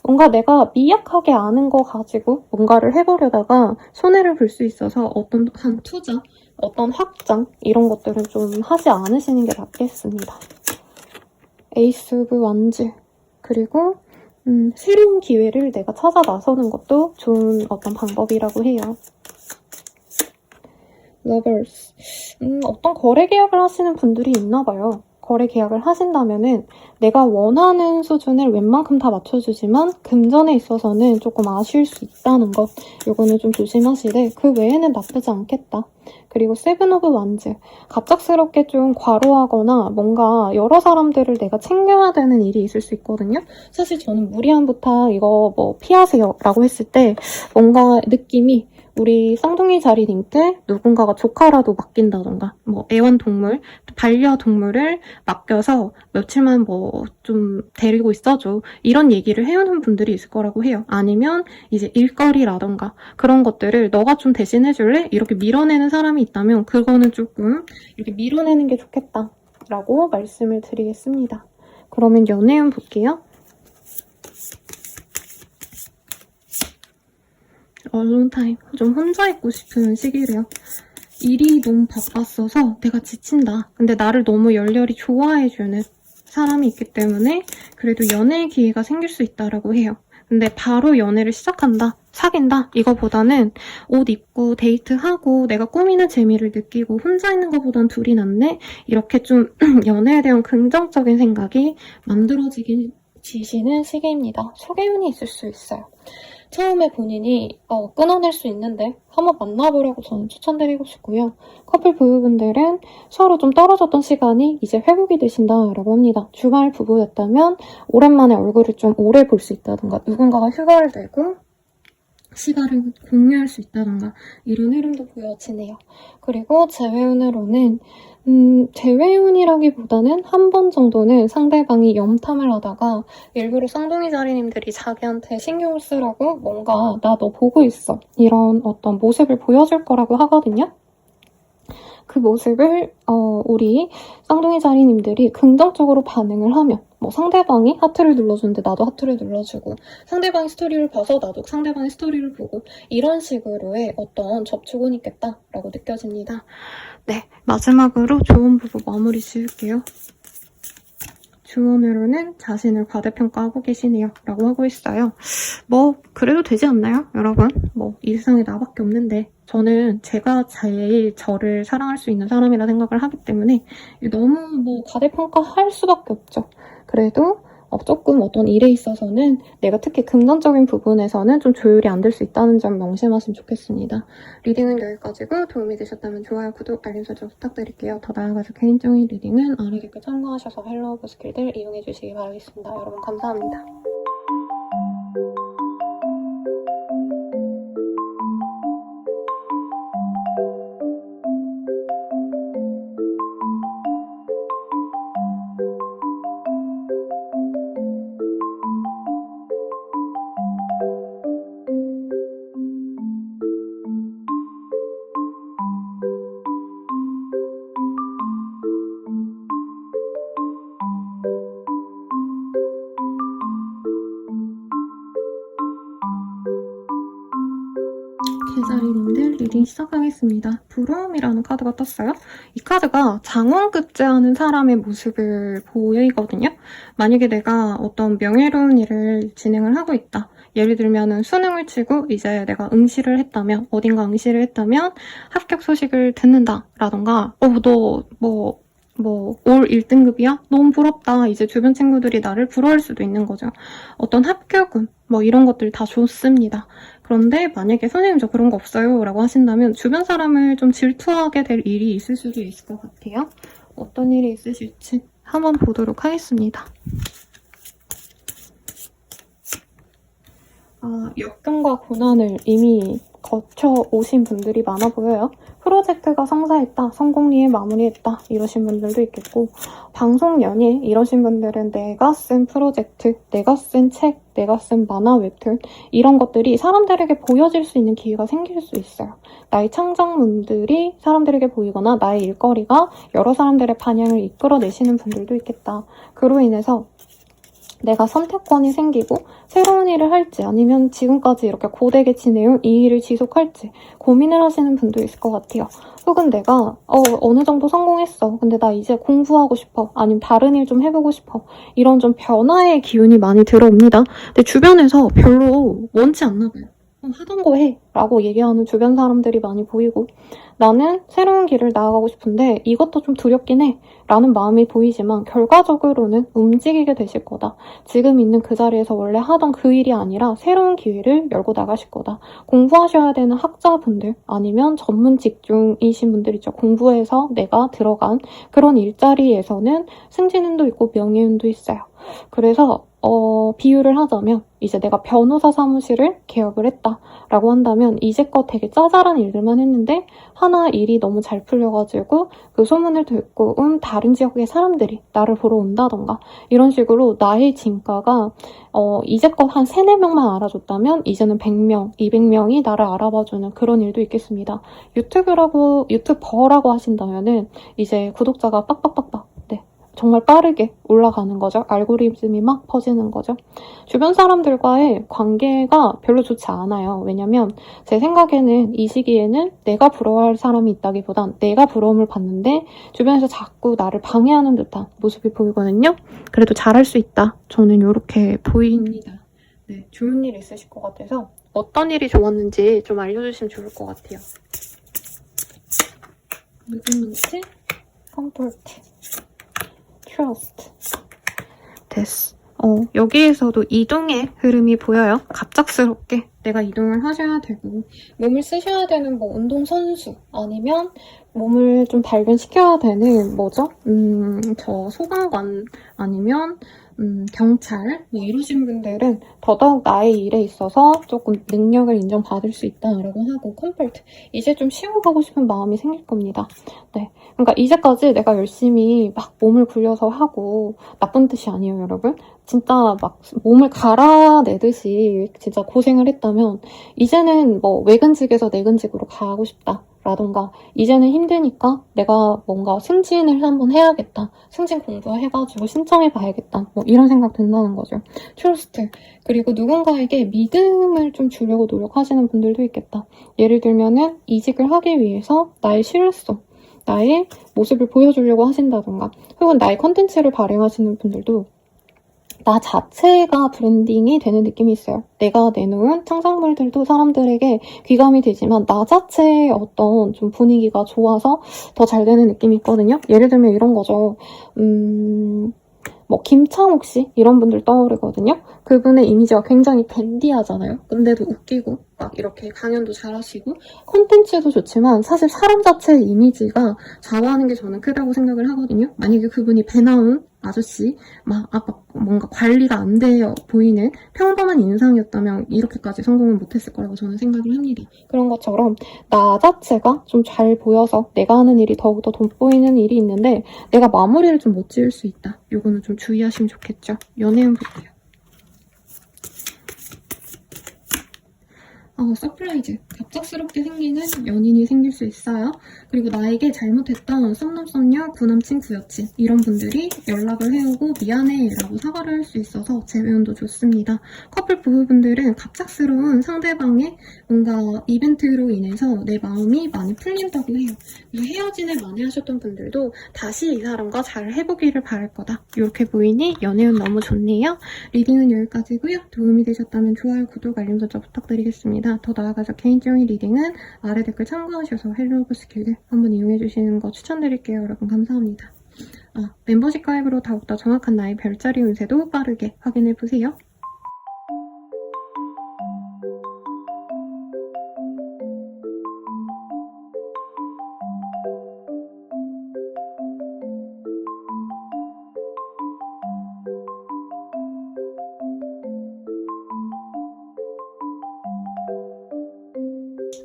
뭔가 내가 미약하게 아는 거 가지고 뭔가를 해보려다가 손해를 볼 수 있어서 어떤 한 투자, 어떤 확장 이런 것들은 좀 하지 않으시는 게 낫겠습니다. 에이스 오브 완즈. 그리고 새로운 기회를 내가 찾아 나서는 것도 좋은 어떤 방법이라고 해요. 러버스. 어떤 거래 계약을 하시는 분들이 있나 봐요. 거래 계약을 하신다면은 내가 원하는 수준을 웬만큼 다 맞춰주지만 금전에 있어서는 조금 아쉬울 수 있다는 것. 요거는 좀 조심하시되 그 외에는 나쁘지 않겠다. 그리고 세븐 오브 완즈. 갑작스럽게 좀 과로하거나 뭔가 여러 사람들을 내가 챙겨야 되는 일이 있을 수 있거든요. 사실 저는 무리한 부탁 이거 뭐 피하세요 라고 했을 때 뭔가 느낌이 우리 쌍둥이 자리님께 누군가가 조카라도 맡긴다던가 뭐 애완동물, 반려동물을 맡겨서 며칠만 뭐 좀 데리고 있어줘 이런 얘기를 해오는 분들이 있을 거라고 해요. 아니면 이제 일거리라던가 그런 것들을 너가 좀 대신해줄래? 이렇게 밀어내는 사람이 있다면 그거는 조금 이렇게 밀어내는 게 좋겠다 라고 말씀을 드리겠습니다. 그러면 연애운 볼게요. 얼론 타임. 좀 혼자 있고 싶은 시기래요. 일이 너무 바빴어서 내가 지친다. 근데 나를 너무 열렬히 좋아해주는 사람이 있기 때문에 그래도 연애의 기회가 생길 수 있다라고 해요. 근데 바로 연애를 시작한다, 사귄다 이거보다는 옷 입고 데이트하고 내가 꾸미는 재미를 느끼고 혼자 있는 것보단 둘이 낫네? 이렇게 좀 연애에 대한 긍정적인 생각이 만들어지시는 시기입니다. 소개운이 있을 수 있어요. 처음에 본인이 끊어낼 수 있는데 한번 만나보라고 저는 추천드리고 싶고요. 커플 부부분들은 서로 좀 떨어졌던 시간이 이제 회복이 되신다라고 합니다. 주말 부부였다면 오랜만에 얼굴을 좀 오래 볼 수 있다던가 누군가가 휴가를 내고 시간을 공유할 수 있다던가 이런 흐름도 보여지네요. 그리고 재회운으로는 재회운이라기보다는 한 번 정도는 상대방이 염탐을 하다가 일부러 쌍둥이 자리님들이 자기한테 신경을 쓰라고 뭔가 나 너 보고 있어 이런 어떤 모습을 보여줄 거라고 하거든요. 그 모습을 우리 쌍둥이 자리님들이 긍정적으로 반응을 하면 뭐 상대방이 하트를 눌러주는데 나도 하트를 눌러주고 상대방의 스토리를 봐서 나도 상대방의 스토리를 보고 이런 식으로의 어떤 접촉은 있겠다라고 느껴집니다. 네, 마지막으로 좋은 부부 마무리 지을게요. 주원으로는 자신을 과대평가하고 계시네요 라고 하고 있어요. 뭐 그래도 되지 않나요 여러분? 뭐 이 세상에 나밖에 없는데 저는 제가 제일 저를 사랑할 수 있는 사람이라 생각을 하기 때문에 너무 뭐 과대평가할 수밖에 없죠. 그래도 조금 어떤 일에 있어서는 내가 특히 금전적인 부분에서는 좀 조율이 안 될 수 있다는 점 명심하시면 좋겠습니다. 리딩은 여기까지고 도움이 되셨다면 좋아요, 구독, 알림 설정 부탁드릴게요. 더 나아가서 개인적인 리딩은 아래 댓글 참고하셔서 헬로우브 스킬들 이용해주시기 바라겠습니다. 여러분 감사합니다. 제자리님들 리딩 시작하겠습니다. 부러움이라는 카드가 떴어요. 이 카드가 장원급제하는 사람의 모습을 보이거든요. 만약에 내가 어떤 명예로운 일을 진행을 하고 있다. 예를 들면 수능을 치고 이제 내가 응시를 했다면, 어딘가 응시를 했다면 합격 소식을 듣는다라던가 올 1등급이야? 너무 부럽다. 이제 주변 친구들이 나를 부러워할 수도 있는 거죠. 어떤 합격운, 이런 것들 다 좋습니다. 그런데 만약에 선생님 저 그런 거 없어요 라고 하신다면 주변 사람을 좀 질투하게 될 일이 있을 수도 있을 것 같아요. 어떤 일이 있으실지 한번 보도록 하겠습니다. 역경과 고난을 이미 거쳐오신 분들이 많아 보여요. 프로젝트가 성사했다, 성공리에 마무리했다 이러신 분들도 있겠고, 방송 연예 이러신 분들은 내가 쓴 프로젝트, 내가 쓴 책, 내가 쓴 만화 웹툰 이런 것들이 사람들에게 보여질 수 있는 기회가 생길 수 있어요. 나의 창작물들이 사람들에게 보이거나 나의 일거리가 여러 사람들의 반향을 이끌어내시는 분들도 있겠다. 그로 인해서 내가 선택권이 생기고 새로운 일을 할지 아니면 지금까지 이렇게 고되게 지내온 이 일을 지속할지 고민을 하시는 분도 있을 것 같아요. 혹은 내가 어느 정도 성공했어. 근데 나 이제 공부하고 싶어. 아니면 다른 일 좀 해보고 싶어. 이런 좀 변화의 기운이 많이 들어옵니다. 근데 주변에서 별로 원치 않나 봐요. 하던 거 해 라고 얘기하는 주변 사람들이 많이 보이고, 나는 새로운 길을 나아가고 싶은데 이것도 좀 두렵긴 해 라는 마음이 보이지만 결과적으로는 움직이게 되실 거다. 지금 있는 그 자리에서 원래 하던 그 일이 아니라 새로운 기회를 열고 나가실 거다. 공부하셔야 되는 학자분들 아니면 전문 직종이신 분들 있죠. 공부해서 내가 들어간 그런 일자리에서는 승진운도 있고 명예운도 있어요. 그래서 비유를 하자면 이제 내가 변호사 사무실을 개업을 했다라고 한다면 이제껏 되게 짜잘한 일들만 했는데 하나 일이 너무 잘 풀려가지고 그 소문을 듣고 온 다른 지역의 사람들이 나를 보러 온다던가 이런 식으로 나의 진가가 이제껏 한 3, 4명만 알아줬다면 이제는 100명, 200명이 나를 알아봐주는 그런 일도 있겠습니다. 유튜버라고 하신다면은 이제 구독자가 빡빡빡빡 정말 빠르게 올라가는 거죠. 알고리즘이 막 퍼지는 거죠. 주변 사람들과의 관계가 별로 좋지 않아요. 왜냐면 제 생각에는 이 시기에는 내가 부러워할 사람이 있다기보단 내가 부러움을 받는데 주변에서 자꾸 나를 방해하는 듯한 모습이 보이거든요. 그래도 잘할 수 있다. 저는 이렇게 보입니다. 네, 좋은 일 있으실 것 같아서 어떤 일이 좋았는지 좀 알려주시면 좋을 것 같아요. 무브먼트, 컴포트, 트러스트. 됐어. 여기에서도 이동의 흐름이 보여요. 갑작스럽게 내가 이동을 하셔야 되고 몸을 쓰셔야 되는 운동선수 아니면 몸을 좀 발견시켜야 되는 저 소방관 아니면 경찰 이러신 분들은 더더욱 나의 일에 있어서 조금 능력을 인정받을 수 있다라고 하고, 컴포트 이제 좀 쉬어가고 싶은 마음이 생길 겁니다. 네, 그러니까 이제까지 내가 열심히 막 몸을 굴려서 하고, 나쁜 뜻이 아니에요 여러분, 진짜 막 몸을 갈아내듯이 진짜 고생을 했다면 이제는 외근직에서 내근직으로 가고 싶다 라던가, 이제는 힘드니까 내가 뭔가 승진을 한번 해야겠다, 승진 공부해가지고 신청해봐야겠다, 이런 생각 든다는 거죠. 트러스트. 그리고 누군가에게 믿음을 좀 주려고 노력하시는 분들도 있겠다. 예를 들면은 이직을 하기 위해서 나의 실효성, 나의 모습을 보여주려고 하신다던가, 혹은 나의 컨텐츠를 발행하시는 분들도 나 자체가 브랜딩이 되는 느낌이 있어요. 내가 내놓은 창작물들도 사람들에게 귀감이 되지만 나 자체의 어떤 좀 분위기가 좋아서 더 잘 되는 느낌이 있거든요. 예를 들면 이런 거죠. 김창욱 씨 이런 분들 떠오르거든요. 그분의 이미지가 굉장히 댄디하잖아요. 근데도 웃기고 막 이렇게 강연도 잘하시고 콘텐츠도 좋지만 사실 사람 자체의 이미지가 좌우하는 게 저는 크다고 생각을 하거든요. 만약에 그분이 배 나온 아저씨 뭔가 관리가 안 되어 보이는 평범한 인상이었다면 이렇게까지 성공을 못했을 거라고 저는 생각을 합니다. 그런 것처럼 나 자체가 좀 잘 보여서 내가 하는 일이 더욱더 돋보이는 일이 있는데 내가 마무리를 좀 못 지을 수 있다. 요거는 좀 주의하시면 좋겠죠. 연애운 볼게요. 서프라이즈. 갑작스럽게 생기는 연인이 생길 수 있어요. 그리고 나에게 잘못했던 썸남썸녀, 구남친, 구여친 이런 분들이 연락을 해오고 미안해 라고 사과를 할 수 있어서 재회원도 좋습니다. 커플 부부분들은 갑작스러운 상대방의 뭔가 이벤트로 인해서 내 마음이 많이 풀린다고 해요. 그래서 헤어진을 많이 하셨던 분들도 다시 이 사람과 잘 해보기를 바랄 거다. 이렇게 보이니 연애운 너무 좋네요. 리딩은 여기까지고요. 도움이 되셨다면 좋아요, 구독, 알림 설정 부탁드리겠습니다. 더 나아가서 개인적인 리딩은 아래 댓글 참고하셔서 헬로우브 스킬들 한번 이용해주시는 거 추천드릴게요. 여러분 감사합니다. 멤버십 가입으로 더욱더 정확한 나의 별자리 운세도 빠르게 확인해보세요.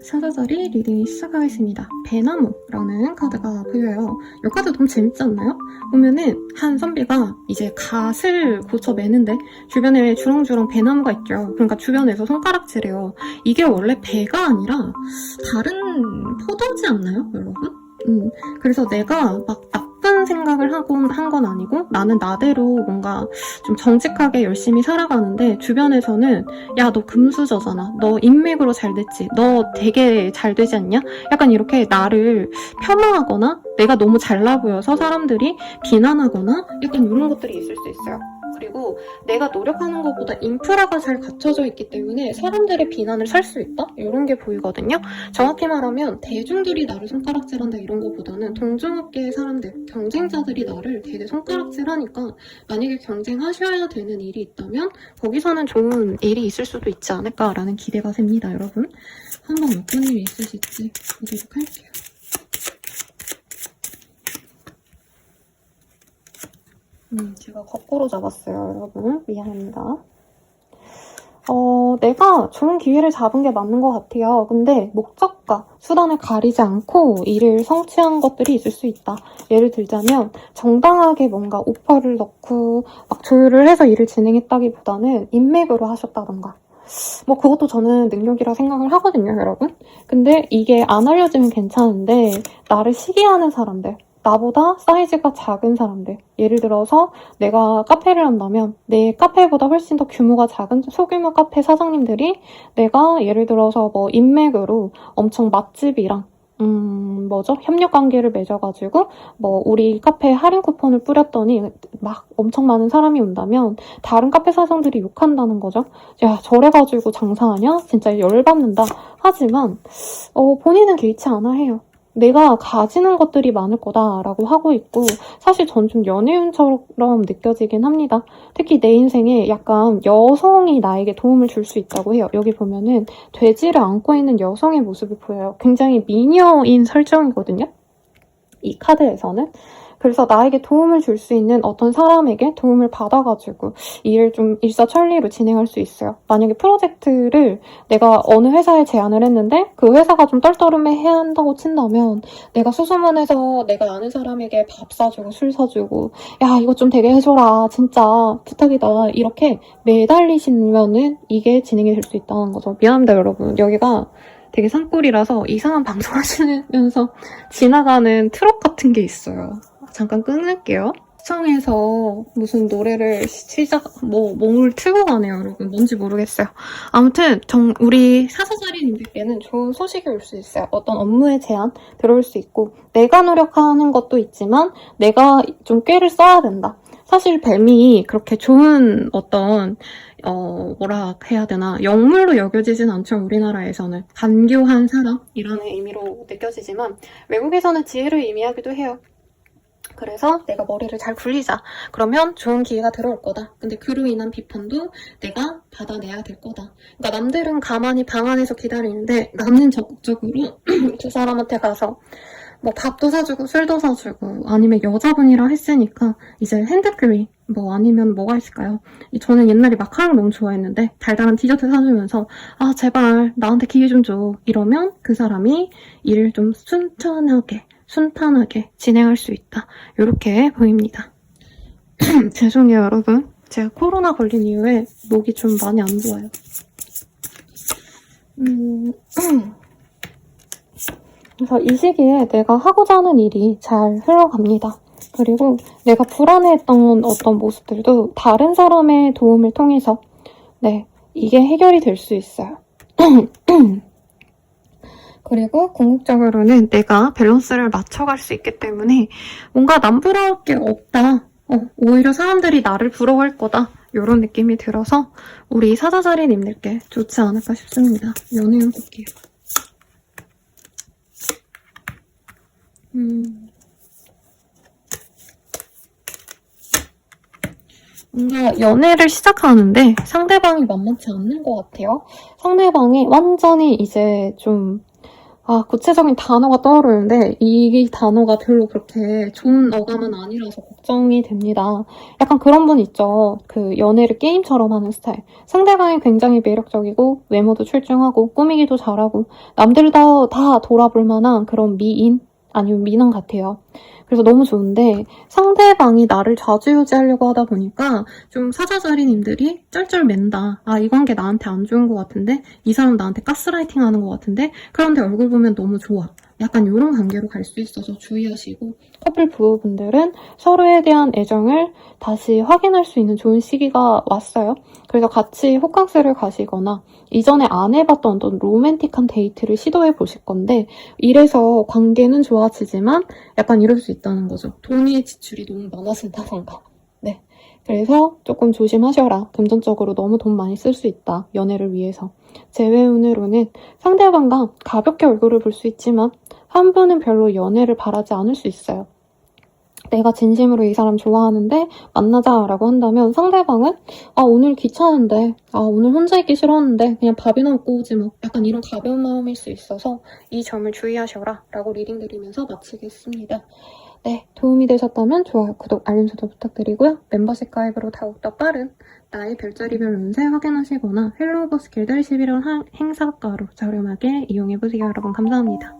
사자자리 리딩이 시작하겠습니다. 배나무라는 카드가 보여요. 이 카드 너무 재밌지 않나요? 보면은 한 선비가 이제 갓을 고쳐 매는데 주변에 주렁주렁 배나무가 있죠. 그러니까 주변에서 손가락질해요. 이게 원래 배가 아니라 다른 포도지 않나요, 여러분? 그래서 내가 막 나쁜 생각을 한 건 아니고 나는 나대로 뭔가 좀 정직하게 열심히 살아가는데 주변에서는 야, 너 금수저잖아. 너 인맥으로 잘 됐지. 너 되게 잘 되지 않냐? 약간 이렇게 나를 폄하하거나 내가 너무 잘나 보여서 사람들이 비난하거나 약간 이런 것들이 있을 수 있어요. 그리고 내가 노력하는 것보다 인프라가 잘 갖춰져 있기 때문에 사람들의 비난을 살 수 있다? 이런 게 보이거든요. 정확히 말하면 대중들이 나를 손가락질한다 이런 것보다는 동종업계의 사람들, 경쟁자들이 나를 되게 손가락질하니까 만약에 경쟁하셔야 되는 일이 있다면 거기서는 좋은 일이 있을 수도 있지 않을까라는 기대가 됩니다, 여러분. 한번 어떤 일이 있으실지 보도록 할게요. 제가 거꾸로 잡았어요, 여러분. 미안합니다. 내가 좋은 기회를 잡은 게 맞는 것 같아요. 근데 목적과 수단을 가리지 않고 일을 성취한 것들이 있을 수 있다. 예를 들자면 정당하게 뭔가 오퍼를 넣고 막 조율을 해서 일을 진행했다기보다는 인맥으로 하셨다던가. 뭐 그것도 저는 능력이라 생각을 하거든요, 여러분. 근데 이게 안 알려지면 괜찮은데 나를 시기하는 사람들, 나보다 사이즈가 작은 사람들, 예를 들어서 내가 카페를 한다면 내 카페보다 훨씬 더 규모가 작은 소규모 카페 사장님들이 내가 예를 들어서 뭐 인맥으로 엄청 맛집이랑 협력 관계를 맺어가지고 뭐 우리 카페에 할인 쿠폰을 뿌렸더니 막 엄청 많은 사람이 온다면 다른 카페 사장들이 욕한다는 거죠. 야, 저래가지고 장사하냐? 진짜 열받는다. 하지만 본인은 개의치 않아 해요. 내가 가지는 것들이 많을 거다라고 하고 있고 사실 전 좀 연애운처럼 느껴지긴 합니다. 특히 내 인생에 약간 여성이 나에게 도움을 줄 수 있다고 해요. 여기 보면은 돼지를 안고 있는 여성의 모습이 보여요. 굉장히 미녀인 설정이거든요. 이 카드에서는. 그래서 나에게 도움을 줄 수 있는 어떤 사람에게 도움을 받아가지고 일을 좀 일사천리로 진행할 수 있어요. 만약에 프로젝트를 내가 어느 회사에 제안을 했는데 그 회사가 좀 떨떠름해 해야 한다고 친다면 내가 수소문해서 내가 아는 사람에게 밥 사주고 술 사주고 야, 이거 좀 되게 해줘라. 진짜 부탁이다. 이렇게 매달리시면은 이게 진행이 될 수 있다는 거죠. 미안합니다, 여러분. 여기가 되게 산골이라서 이상한 방송 하시면서 지나가는 트럭 같은 게 있어요. 잠깐 끊을게요. 시청에서 무슨 노래를 뭘 틀고 가네요, 여러분. 뭔지 모르겠어요. 아무튼, 우리 사사자리님들께는 좋은 소식이 올 수 있어요. 어떤 업무의 제안 들어올 수 있고, 내가 노력하는 것도 있지만, 내가 좀 꾀를 써야 된다. 사실 뱀이 그렇게 좋은 어떤 뭐라 해야 되나, 영물로 여겨지진 않죠. 우리나라에서는 간교한 사람이라는 의미로 느껴지지만 외국에서는 지혜를 의미하기도 해요. 그래서 내가 머리를 잘 굴리자. 그러면 좋은 기회가 들어올 거다. 근데 그로 인한 비판도 내가 받아내야 될 거다. 그러니까 남들은 가만히 방 안에서 기다리는데 나는 적극적으로 두 사람한테 가서 뭐 밥도 사주고 술도 사주고 아니면 여자분이라 했으니까 이제 핸드크림 뭐 아니면 뭐가 있을까요? 저는 옛날에 마카롱 너무 좋아했는데 달달한 디저트 사주면서 아, 제발 나한테 기회 좀 줘. 이러면 그 사람이 일을 좀 순탄하게 진행할 수 있다. 이렇게 보입니다. 죄송해요, 여러분. 제가 코로나 걸린 이후에 목이 좀 많이 안 좋아요. 그래서 이 시기에 내가 하고자 하는 일이 잘 흘러갑니다. 그리고 내가 불안해했던 어떤 모습들도 다른 사람의 도움을 통해서 이게 해결이 될 수 있어요. 그리고 궁극적으로는 내가 밸런스를 맞춰갈 수 있기 때문에 뭔가 남 부러울 게 없다. 오히려 사람들이 나를 부러워할 거다. 이런 느낌이 들어서 우리 사자자리님들께 좋지 않을까 싶습니다. 연애운 볼게요. 뭔가 연애를 시작하는데 상대방이 만만치 않는 것 같아요. 상대방이 완전히 이제 좀 구체적인 단어가 떠오르는데 이 단어가 별로 그렇게 좋은 어감은 아니라서 걱정이 됩니다. 약간 그런 분 있죠. 그 연애를 게임처럼 하는 스타일. 상대방이 굉장히 매력적이고 외모도 출중하고 꾸미기도 잘하고 남들도 다 돌아볼 만한 그런 미인 아니면 미남 같아요. 그래서 너무 좋은데 상대방이 나를 좌지우지하려고 하다 보니까 좀 사자자리님들이 쩔쩔맨다. 이 관계 나한테 안 좋은 것 같은데 이 사람 나한테 가스라이팅 하는 것 같은데 그런데 얼굴 보면 너무 좋아. 약간 이런 관계로 갈 수 있어서 주의하시고 커플 부부분들은 서로에 대한 애정을 다시 확인할 수 있는 좋은 시기가 왔어요. 그래서 같이 호캉스를 가시거나 이전에 안 해봤던 어떤 로맨틱한 데이트를 시도해 보실 건데 이래서 관계는 좋아지지만 약간 이럴 수 있다는 거죠. 돈의 지출이 너무 많아진다던가. 그래서 조금 조심하셔라. 금전적으로 너무 돈 많이 쓸 수 있다. 연애를 위해서. 재회운으로는 상대방과 가볍게 얼굴을 볼 수 있지만 한 분은 별로 연애를 바라지 않을 수 있어요. 내가 진심으로 이 사람 좋아하는데 만나자라고 한다면 상대방은 오늘 귀찮은데 오늘 혼자 있기 싫었는데 그냥 밥이나 먹고 오지 뭐 약간 이런 가벼운 마음일 수 있어서 이 점을 주의하셔라 라고 리딩 드리면서 마치겠습니다. 도움이 되셨다면 좋아요, 구독, 알림 설정 부탁드리고요. 멤버십 가입으로 더욱더 빠른 나의 별자리별 운세 확인하시거나 헬로우버스 길들 11월 행사가로 저렴하게 이용해보세요. 여러분 감사합니다.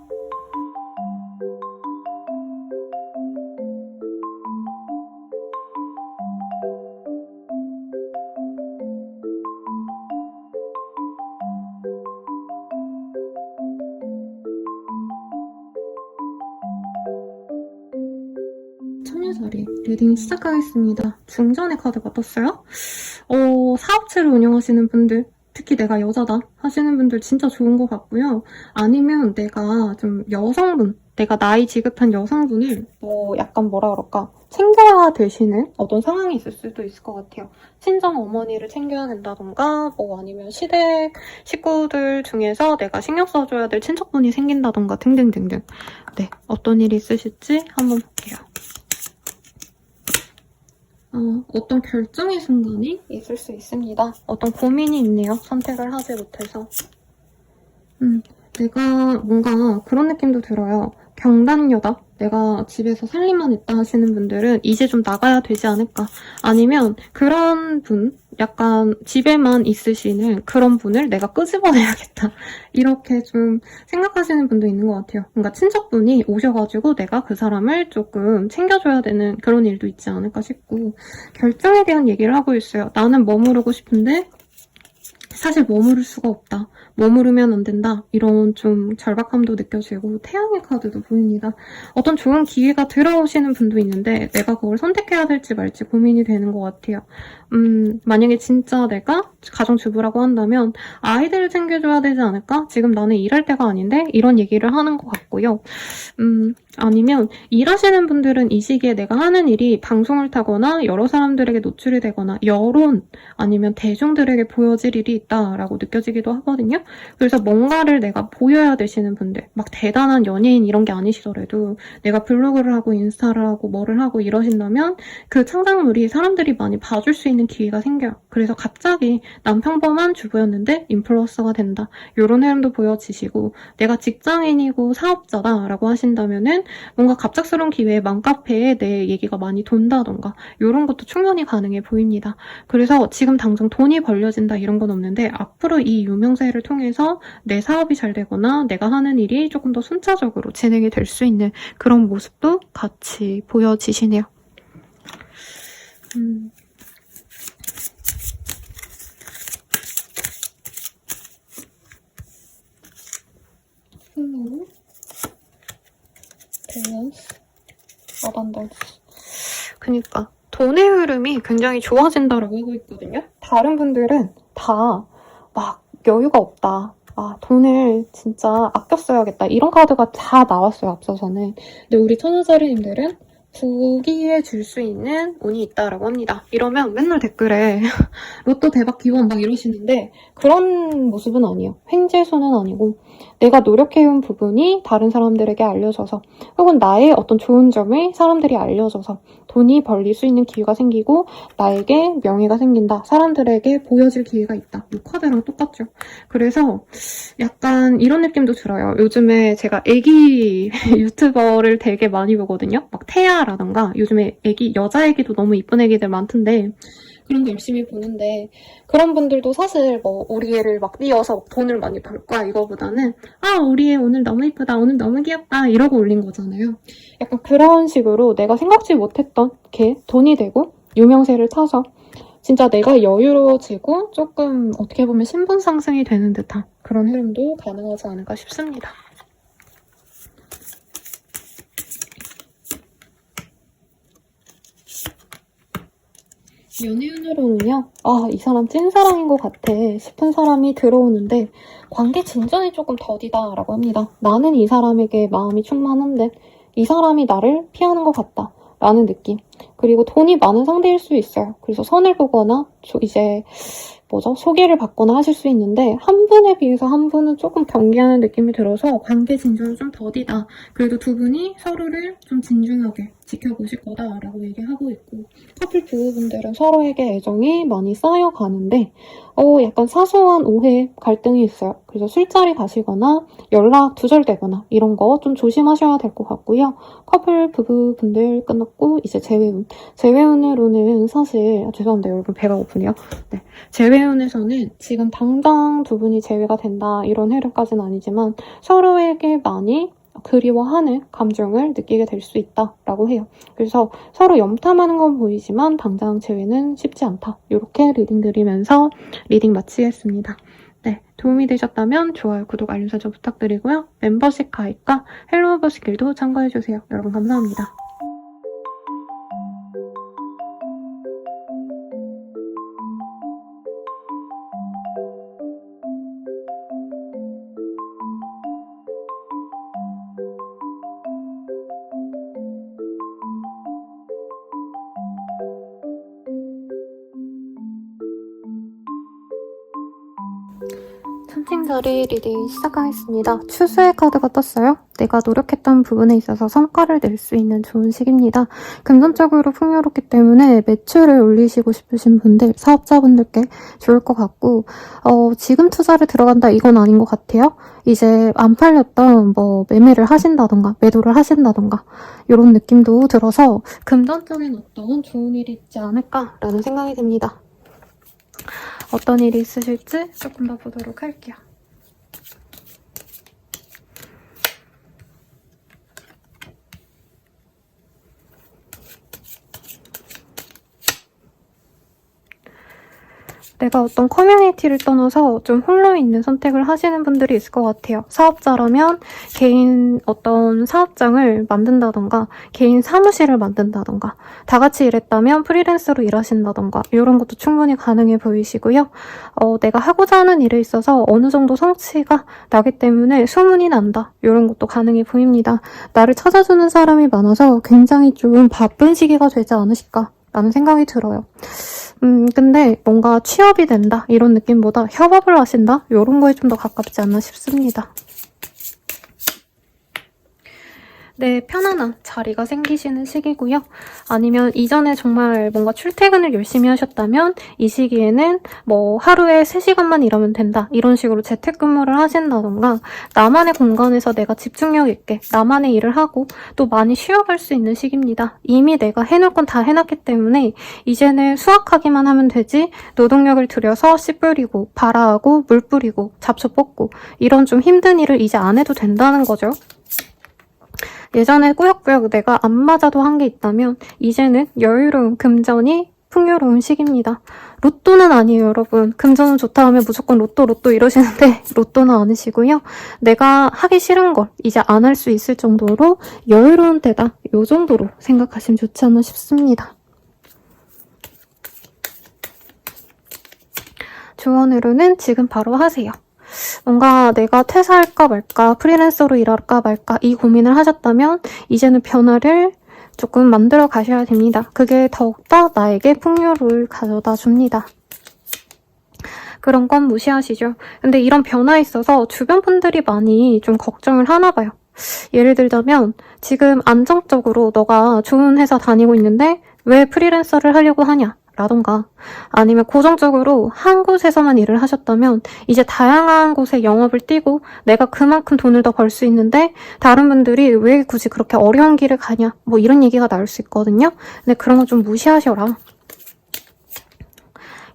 처녀자리 리딩 시작하겠습니다. 중전의 카드가 떴어요. 사업체를 운영하시는 분들, 특히 내가 여자다 하시는 분들 진짜 좋은 것 같고요. 아니면 내가 좀 여성분, 내가 나이 지긋한 여성분을 약간 뭐라 그럴까 챙겨야 되시는 어떤 상황이 있을 수도 있을 것 같아요. 친정 어머니를 챙겨야 된다던가 아니면 시댁 식구들 중에서 내가 신경 써줘야 될 친척분이 생긴다던가 등등등등. 어떤 일이 있으실지 한번 볼게요. 어떤 결정의 순간이 있을 수 있습니다. 어떤 고민이 있네요. 선택을 하지 못해서. 내가 뭔가 그런 느낌도 들어요. 경단녀다? 내가 집에서 살림만 했다 하시는 분들은 이제 좀 나가야 되지 않을까. 아니면 그런 분, 약간 집에만 있으시는 그런 분을 내가 끄집어내야겠다. 이렇게 좀 생각하시는 분도 있는 것 같아요. 뭔가 친척분이 오셔가지고 내가 그 사람을 조금 챙겨줘야 되는 그런 일도 있지 않을까 싶고 결정에 대한 얘기를 하고 있어요. 나는 머무르고 싶은데 사실 머무를 수가 없다. 머무르면 안 된다. 이런 좀 절박함도 느껴지고 태양의 카드도 보입니다. 어떤 좋은 기회가 들어오시는 분도 있는데 내가 그걸 선택해야 될지 말지 고민이 되는 것 같아요. 만약에 진짜 내가 가정주부라고 한다면 아이들을 챙겨줘야 되지 않을까? 지금 나는 일할 때가 아닌데? 이런 얘기를 하는 것 같고요. 아니면 일하시는 분들은 이 시기에 내가 하는 일이 방송을 타거나 여러 사람들에게 노출이 되거나 여론 아니면 대중들에게 보여질 일이 있다라고 느껴지기도 하거든요. 그래서 뭔가를 내가 보여야 되시는 분들, 막 대단한 연예인 이런 게 아니시더라도 내가 블로그를 하고 인스타를 하고 뭐를 하고 이러신다면 그 창작물이 사람들이 많이 봐줄 수 있는 기회가 생겨요. 그래서 갑자기 난 평범한 주부였는데 인플루언서가 된다. 이런 흐름도 보여지시고 내가 직장인이고 사업자다라고 하신다면은 뭔가 갑작스러운 기회에 맘카페에 내 얘기가 많이 돈다던가 이런 것도 충분히 가능해 보입니다. 그래서 지금 당장 돈이 벌려진다 이런 건 없는데 앞으로 이 유명세를 통해서 내 사업이 잘 되거나 내가 하는 일이 조금 더 순차적으로 진행이 될 수 있는 그런 모습도 같이 보여지시네요. 풍으로 밸런스 어반던스. 그니까 돈의 흐름이 굉장히 좋아진다라고 하고 있거든요. 다른 분들은 다 막 여유가 없다. 아, 돈을 진짜 아껴 써야겠다. 이런 카드가 다 나왔어요, 앞서서는. 근데 우리 천하자리님들은 부기에 줄 수 있는 운이 있다라고 합니다. 이러면 맨날 댓글에 로또 대박 기원 막 이러시는데 그런 모습은 아니에요. 횡재수는 아니고 내가 노력해온 부분이 다른 사람들에게 알려져서 혹은 나의 어떤 좋은 점을 사람들이 알려줘서 돈이 벌릴 수 있는 기회가 생기고 나에게 명예가 생긴다. 사람들에게 보여질 기회가 있다. 이 카드랑 똑같죠. 그래서 약간 이런 느낌도 들어요. 요즘에 제가 애기 유튜버를 되게 많이 보거든요. 막 태아라던가 요즘에 여자 애기도 너무 이쁜 애기들 많던데 그런 거 열심히 보는데 그런 분들도 사실 뭐 우리 애를 막 띄워서 막 돈을 많이 벌 거야 이거보다는 아 우리 애 오늘 너무 이쁘다 오늘 너무 귀엽다 이러고 올린 거잖아요. 약간 그런 식으로 내가 생각지 못했던 게 돈이 되고 유명세를 타서 진짜 내가 여유로워지고 조금 어떻게 보면 신분 상승이 되는 듯한 그런 흐름도 가능하지 않을까 싶습니다. 연애운으로는요, 아, 이 사람 찐사랑인 것 같아 싶은 사람이 들어오는데 관계 진전이 조금 더디다라고 합니다. 나는 이 사람에게 마음이 충만한데 이 사람이 나를 피하는 것 같다 라는 느낌. 그리고 돈이 많은 상대일 수 있어요. 그래서 선을 보거나 이제 소개를 받거나 하실 수 있는데 한 분에 비해서 한 분은 조금 경계하는 느낌이 들어서 관계 진전은 좀 더디다. 그래도 두 분이 서로를 좀 진중하게 지켜보실 거다라고 얘기하고 있고 커플 부부분들은 서로에게 애정이 많이 쌓여가는데 약간 사소한 오해, 갈등이 있어요. 그래서 술자리 가시거나 연락 두절되거나 이런 거 좀 조심하셔야 될 것 같고요. 커플 부부분들 끝났고 이제 재회운. 재회운으로는 사실 죄송한데 여러분 배가 고프네요. 네. 재회운에서는 지금 당장 두 분이 재회가 된다 이런 흐름까지는 아니지만 서로에게 많이 그리워하는 감정을 느끼게 될 수 있다라고 해요. 그래서 서로 염탐하는 건 보이지만 당장 재회는 쉽지 않다. 이렇게 리딩 드리면서 리딩 마치겠습니다. 네, 도움이 되셨다면 좋아요, 구독, 알림 설정 부탁드리고요. 멤버십 가입과 헬로우버스 길도 참고해주세요. 여러분 감사합니다. 천칭자리 리딩 시작하겠습니다. 추수의 카드가 떴어요. 내가 노력했던 부분에 있어서 성과를 낼 수 있는 좋은 시기입니다. 금전적으로 풍요롭기 때문에 매출을 올리시고 싶으신 분들, 사업자분들께 좋을 것 같고 지금 투자를 들어간다 이건 아닌 것 같아요. 이제 안 팔렸던 매매를 하신다던가 매도를 하신다던가 이런 느낌도 들어서 금전적인 어떤 좋은 일이 있지 않을까라는 생각이 듭니다. 어떤 일이 있으실지 조금 더 보도록 할게요. 내가 어떤 커뮤니티를 떠나서 좀 홀로 있는 선택을 하시는 분들이 있을 것 같아요. 사업자라면 개인 어떤 사업장을 만든다던가 개인 사무실을 만든다던가 다 같이 일했다면 프리랜서로 일하신다던가 이런 것도 충분히 가능해 보이시고요. 내가 하고자 하는 일에 있어서 어느 정도 성취가 나기 때문에 소문이 난다. 이런 것도 가능해 보입니다. 나를 찾아주는 사람이 많아서 굉장히 좀 바쁜 시기가 되지 않으실까라는 생각이 들어요. 근데 뭔가 취업이 된다 이런 느낌보다 협업을 하신다 이런 거에 좀 더 가깝지 않나 싶습니다. 네, 편안한 자리가 생기시는 시기고요. 아니면 이전에 정말 뭔가 출퇴근을 열심히 하셨다면 이 시기에는 하루에 3시간만 일하면 된다. 이런 식으로 재택근무를 하신다던가 나만의 공간에서 내가 집중력 있게 나만의 일을 하고 또 많이 쉬어갈 수 있는 시기입니다. 이미 내가 해놓을 건 다 해놨기 때문에 이제는 수확하기만 하면 되지 노동력을 들여서 씨 뿌리고 발화하고 물 뿌리고 잡초 뽑고 이런 좀 힘든 일을 이제 안 해도 된다는 거죠. 예전에 꾸역꾸역 내가 안 맞아도 한 게 있다면 이제는 여유로운 금전이 풍요로운 시기입니다. 로또는 아니에요, 여러분. 금전운 좋다 하면 무조건 로또 이러시는데 로또는 아니시고요. 내가 하기 싫은 걸 이제 안 할 수 있을 정도로 여유로운 때다. 요 정도로 생각하시면 좋지 않나 싶습니다. 조언으로는 지금 바로 하세요. 뭔가 내가 퇴사할까 말까, 프리랜서로 일할까 말까 이 고민을 하셨다면 이제는 변화를 조금 만들어 가셔야 됩니다. 그게 더욱더 나에게 풍요를 가져다 줍니다. 그런 건 무시하시죠. 근데 이런 변화에 있어서 주변 분들이 많이 좀 걱정을 하나 봐요. 예를 들자면 지금 안정적으로 너가 좋은 회사 다니고 있는데 왜 프리랜서를 하려고 하냐? 라던가 아니면 고정적으로 한 곳에서만 일을 하셨다면 이제 다양한 곳에 영업을 뛰고 내가 그만큼 돈을 더 벌 수 있는데 다른 분들이 왜 굳이 그렇게 어려운 길을 가냐 뭐 이런 얘기가 나올 수 있거든요. 근데 그런 거 좀 무시하셔라.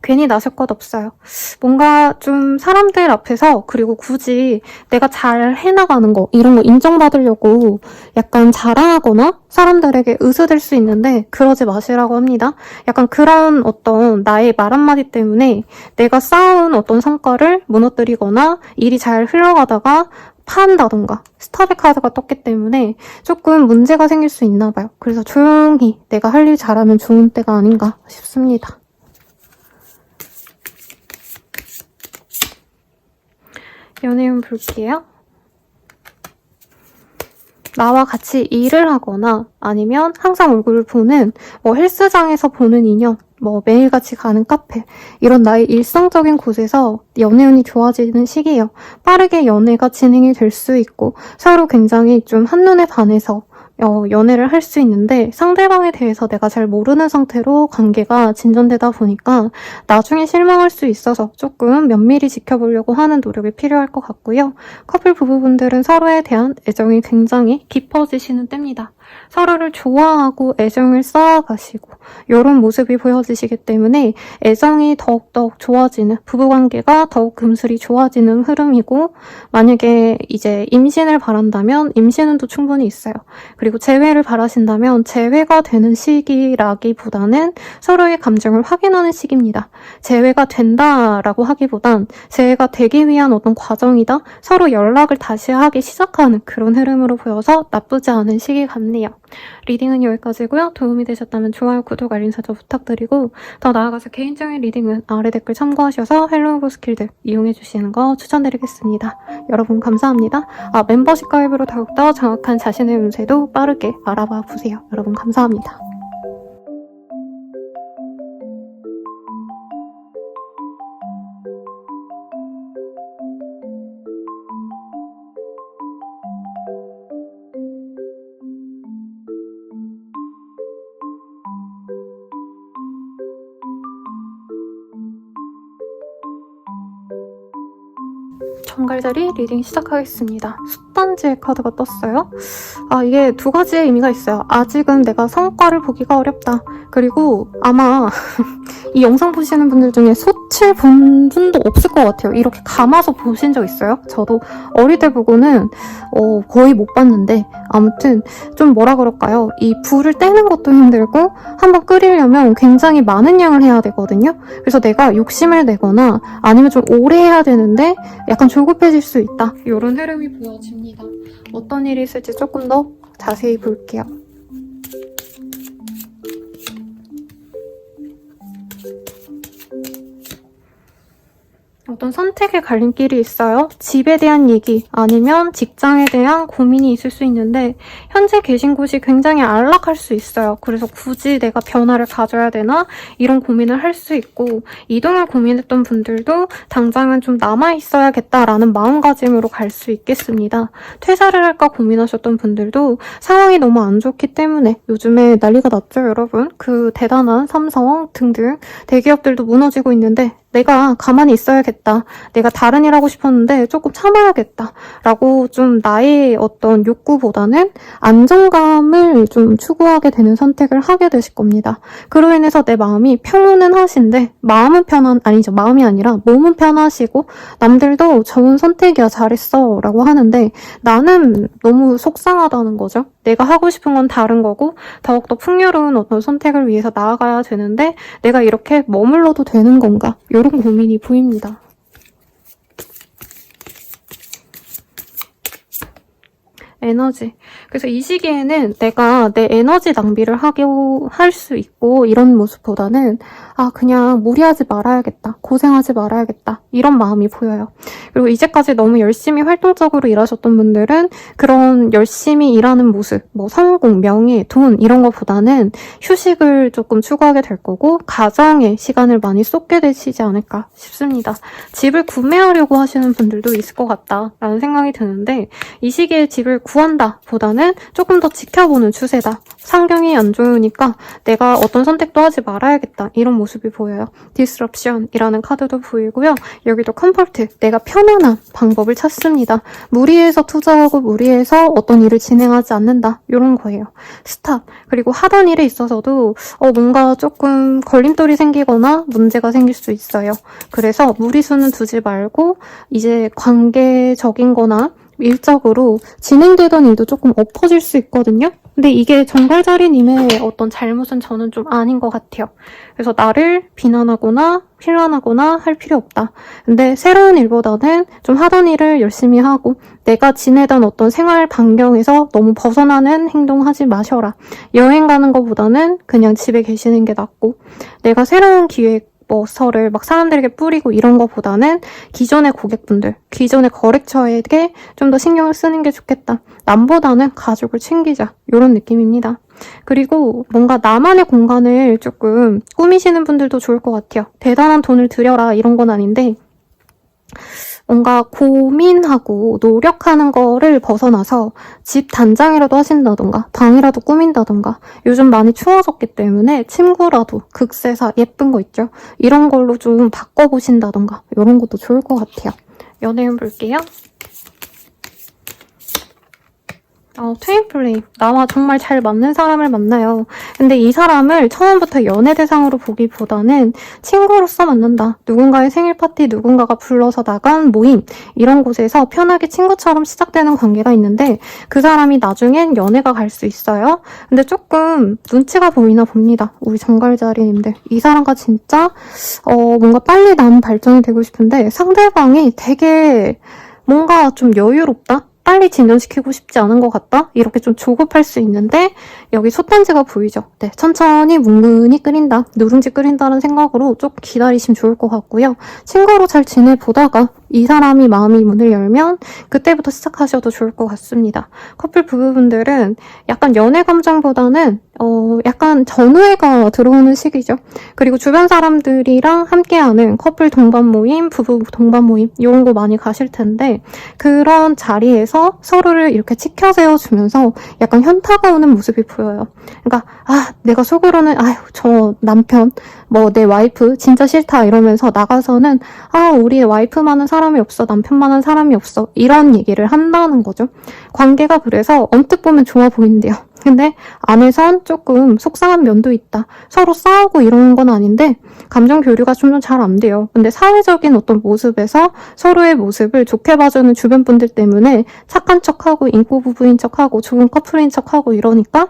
괜히 나설 것 없어요. 뭔가 좀 사람들 앞에서 그리고 굳이 내가 잘 해나가는 거 이런 거 인정받으려고 약간 자랑하거나 사람들에게 의수될 수 있는데 그러지 마시라고 합니다. 약간 그런 어떤 나의 말 한마디 때문에 내가 쌓아온 어떤 성과를 무너뜨리거나 일이 잘 흘러가다가 판다던가 스탑의 카드가 떴기 때문에 조금 문제가 생길 수 있나 봐요. 그래서 조용히 내가 할 일 잘하면 좋은 때가 아닌가 싶습니다. 연애운 볼게요. 나와 같이 일을 하거나 아니면 항상 얼굴을 보는 뭐 헬스장에서 보는 인연, 뭐 매일같이 가는 카페 이런 나의 일상적인 곳에서 연애운이 좋아지는 시기예요. 빠르게 연애가 진행이 될 수 있고 서로 굉장히 좀 한눈에 반해서 연애를 할 수 있는데 상대방에 대해서 내가 잘 모르는 상태로 관계가 진전되다 보니까 나중에 실망할 수 있어서 조금 면밀히 지켜보려고 하는 노력이 필요할 것 같고요. 커플 부부분들은 서로에 대한 애정이 굉장히 깊어지시는 때입니다. 서로를 좋아하고 애정을 쌓아가시고 이런 모습이 보여지시기 때문에 애정이 더욱더욱 좋아지는 부부관계가 더욱 금슬이 좋아지는 흐름이고 만약에 이제 임신을 바란다면 임신은 또 충분히 있어요. 그리고 재회를 바라신다면 재회가 되는 시기라기보다는 서로의 감정을 확인하는 시기입니다. 재회가 된다라고 하기보단 재회가 되기 위한 어떤 과정이다. 서로 연락을 다시 하기 시작하는 그런 흐름으로 보여서 나쁘지 않은 시기 같네요. 리딩은 여기까지고요. 도움이 되셨다면 좋아요, 구독, 알림 설정 부탁드리고 더 나아가서 개인적인 리딩은 아래 댓글 참고하셔서 헬로우 스킬들 이용해주시는 거 추천드리겠습니다. 여러분 감사합니다. 멤버십 가입으로 더욱더 정확한 자신의 운세도 빠르게 알아봐 보세요. 여러분 감사합니다. 정갈자리 리딩 시작하겠습니다. 숫단지의 카드가 떴어요. 이게 두 가지의 의미가 있어요. 아직은 내가 성과를 보기가 어렵다. 그리고 아마 이 영상 보시는 분들 중에 솥을 본 분도 없을 것 같아요. 이렇게 감아서 보신 적 있어요? 저도 어릴 때 보고는 거의 못 봤는데 아무튼 좀 뭐라 그럴까요? 이 불을 떼는 것도 힘들고 한번 끓이려면 굉장히 많은 양을 해야 되거든요. 그래서 내가 욕심을 내거나 아니면 좀 오래 해야 되는데 약간 조급해질 수 있다. 이런 흐름이 보여집니다. 어떤 일이 있을지 조금 더 자세히 볼게요. 어떤 선택의 갈림길이 있어요. 집에 대한 얘기 아니면 직장에 대한 고민이 있을 수 있는데 현재 계신 곳이 굉장히 안락할 수 있어요. 그래서 굳이 내가 변화를 가져야 되나 이런 고민을 할 수 있고 이동을 고민했던 분들도 당장은 좀 남아있어야겠다라는 마음가짐으로 갈 수 있겠습니다. 퇴사를 할까 고민하셨던 분들도 상황이 너무 안 좋기 때문에 요즘에 난리가 났죠, 여러분. 그 대단한 삼성 등등 대기업들도 무너지고 있는데 내가 가만히 있어야겠다. 내가 다른 일 하고 싶었는데 조금 참아야겠다. 라고 좀 나의 어떤 욕구보다는 안정감을 좀 추구하게 되는 선택을 하게 되실 겁니다. 그로 인해서 내 마음이 평온은 하신데 마음이 아니라 몸은 편하시고 남들도 좋은 선택이야 잘했어 라고 하는데 나는 너무 속상하다는 거죠. 내가 하고 싶은 건 다른 거고 더욱더 풍요로운 어떤 선택을 위해서 나아가야 되는데 내가 이렇게 머물러도 되는 건가? 이런 고민이 보입니다. 에너지. 그래서 이 시기에는 내가 내 에너지 낭비를 할 수 있고 이런 모습보다는 그냥 무리하지 말아야겠다. 고생하지 말아야겠다. 이런 마음이 보여요. 그리고 이제까지 너무 열심히 활동적으로 일하셨던 분들은 그런 열심히 일하는 모습, 뭐 성공, 명예, 돈 이런 것보다는 휴식을 조금 추구하게 될 거고 가정에 시간을 많이 쏟게 되시지 않을까 싶습니다. 집을 구매하려고 하시는 분들도 있을 것 같다라는 생각이 드는데 이 시기에 집을 구한다 보다는 조금 더 지켜보는 추세다. 상경이 안 좋으니까 내가 어떤 선택도 하지 말아야겠다. 이런 모습이 보여요. Disruption이라는 카드도 보이고요. 여기도 컴포트, 내가 편안한 방법을 찾습니다. 무리해서 투자하고 무리해서 어떤 일을 진행하지 않는다. 이런 거예요. 스탑. 그리고 하던 일에 있어서도 뭔가 조금 걸림돌이 생기거나 문제가 생길 수 있어요. 그래서 무리수는 두지 말고 이제 관계적인 거나 일적으로 진행되던 일도 조금 엎어질 수 있거든요. 근데 이게 정갈자리님의 어떤 잘못은 저는 좀 아닌 것 같아요. 그래서 나를 비난하거나 필란하거나 할 필요 없다. 근데 새로운 일보다는 좀 하던 일을 열심히 하고 내가 지내던 어떤 생활 반경에서 너무 벗어나는 행동하지 마셔라. 여행 가는 것보다는 그냥 집에 계시는 게 낫고 내가 새로운 기획 서를 막 사람들에게 뿌리고 이런 것보다는 기존의 고객분들, 기존의 거래처에게 좀 더 신경을 쓰는 게 좋겠다. 남보다는 가족을 챙기자. 이런 느낌입니다. 그리고 뭔가 나만의 공간을 조금 꾸미시는 분들도 좋을 것 같아요. 대단한 돈을 들여라 이런 건 아닌데 뭔가 고민하고 노력하는 거를 벗어나서 집 단장이라도 하신다던가 방이라도 꾸민다던가 요즘 많이 추워졌기 때문에 침구라도 극세사 예쁜 거 있죠? 이런 걸로 좀 바꿔보신다던가 이런 것도 좋을 것 같아요. 연애운 볼게요. 트윈 플레임. 나와 정말 잘 맞는 사람을 만나요. 근데 이 사람을 처음부터 연애 대상으로 보기보다는 친구로서 만난다. 누군가의 생일 파티, 누군가가 불러서 나간 모임 이런 곳에서 편하게 친구처럼 시작되는 관계가 있는데 그 사람이 나중엔 연애가 갈 수 있어요. 근데 조금 눈치가 보이나 봅니다. 우리 정갈자리님들. 이 사람과 진짜 뭔가 빨리 남 발전이 되고 싶은데 상대방이 되게 뭔가 좀 여유롭다? 빨리 진전시키고 싶지 않은 것 같다? 이렇게 좀 조급할 수 있는데 여기 솥단지가 보이죠? 네, 천천히 뭉근히 끓인다, 누룽지 끓인다는 생각으로 조금 기다리시면 좋을 것 같고요. 친구로 잘 지내보다가 이 사람이 마음이 문을 열면 그때부터 시작하셔도 좋을 것 같습니다. 커플 부부분들은 약간 연애 감정보다는 약간 전우애가 들어오는 시기죠. 그리고 주변 사람들이랑 함께하는 커플 동반 모임, 부부 동반 모임 이런 거 많이 가실 텐데 그런 자리에서 서로를 이렇게 치켜 세워주면서 약간 현타가 오는 모습이 보여요. 그러니까 내가 속으로는 저 남편, 내 와이프 진짜 싫다 이러면서 나가서는 우리 와이프만한 사람이 없어, 남편만한 사람이 없어 이런 얘기를 한다는 거죠. 관계가 그래서 언뜻 보면 좋아 보인대요. 근데 안에선 조금 속상한 면도 있다. 서로 싸우고 이러는 건 아닌데 감정 교류가 좀 잘 안 돼요. 근데 사회적인 어떤 모습에서 서로의 모습을 좋게 봐주는 주변 분들 때문에 착한 척하고 인고 부부인 척하고 좋은 커플인 척하고 이러니까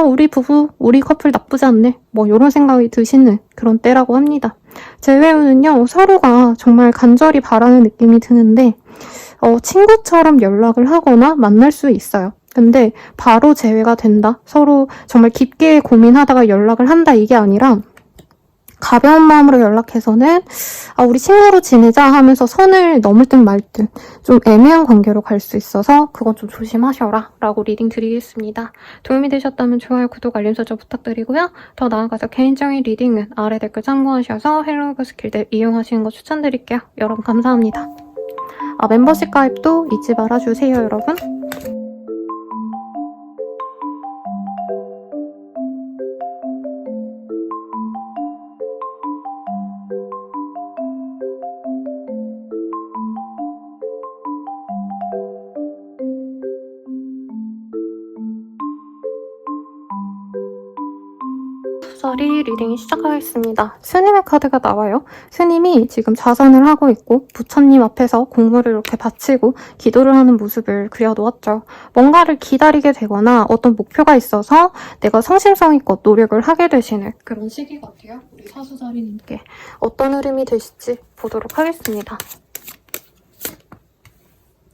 우리 부부, 우리 커플 나쁘지 않네. 이런 생각이 드시는 그런 때라고 합니다. 재회운은요, 서로가 정말 간절히 바라는 느낌이 드는데 친구처럼 연락을 하거나 만날 수 있어요. 근데 바로 재회가 된다. 서로 정말 깊게 고민하다가 연락을 한다 이게 아니라 가벼운 마음으로 연락해서는 우리 친구로 지내자 하면서 선을 넘을 듯 말 듯 좀 애매한 관계로 갈 수 있어서 그건 좀 조심하셔라 라고 리딩 드리겠습니다. 도움이 되셨다면 좋아요, 구독, 알림 설정 부탁드리고요. 더 나아가서 개인적인 리딩은 아래 댓글 참고하셔서 헬로우브 스킬들 이용하시는 거 추천드릴게요. 여러분 감사합니다. 멤버십 가입도 잊지 말아주세요, 여러분. 5수자리 리딩이 시작하겠습니다. 스님의 카드가 나와요. 스님이 지금 좌선을 하고 있고 부처님 앞에서 공물을 이렇게 바치고 기도를 하는 모습을 그려놓았죠. 뭔가를 기다리게 되거나 어떤 목표가 있어서 내가 성심성의껏 노력을 하게 되시는 그런 시기 같아요. 우리 사수자리님께 어떤 흐름이 되실지 보도록 하겠습니다.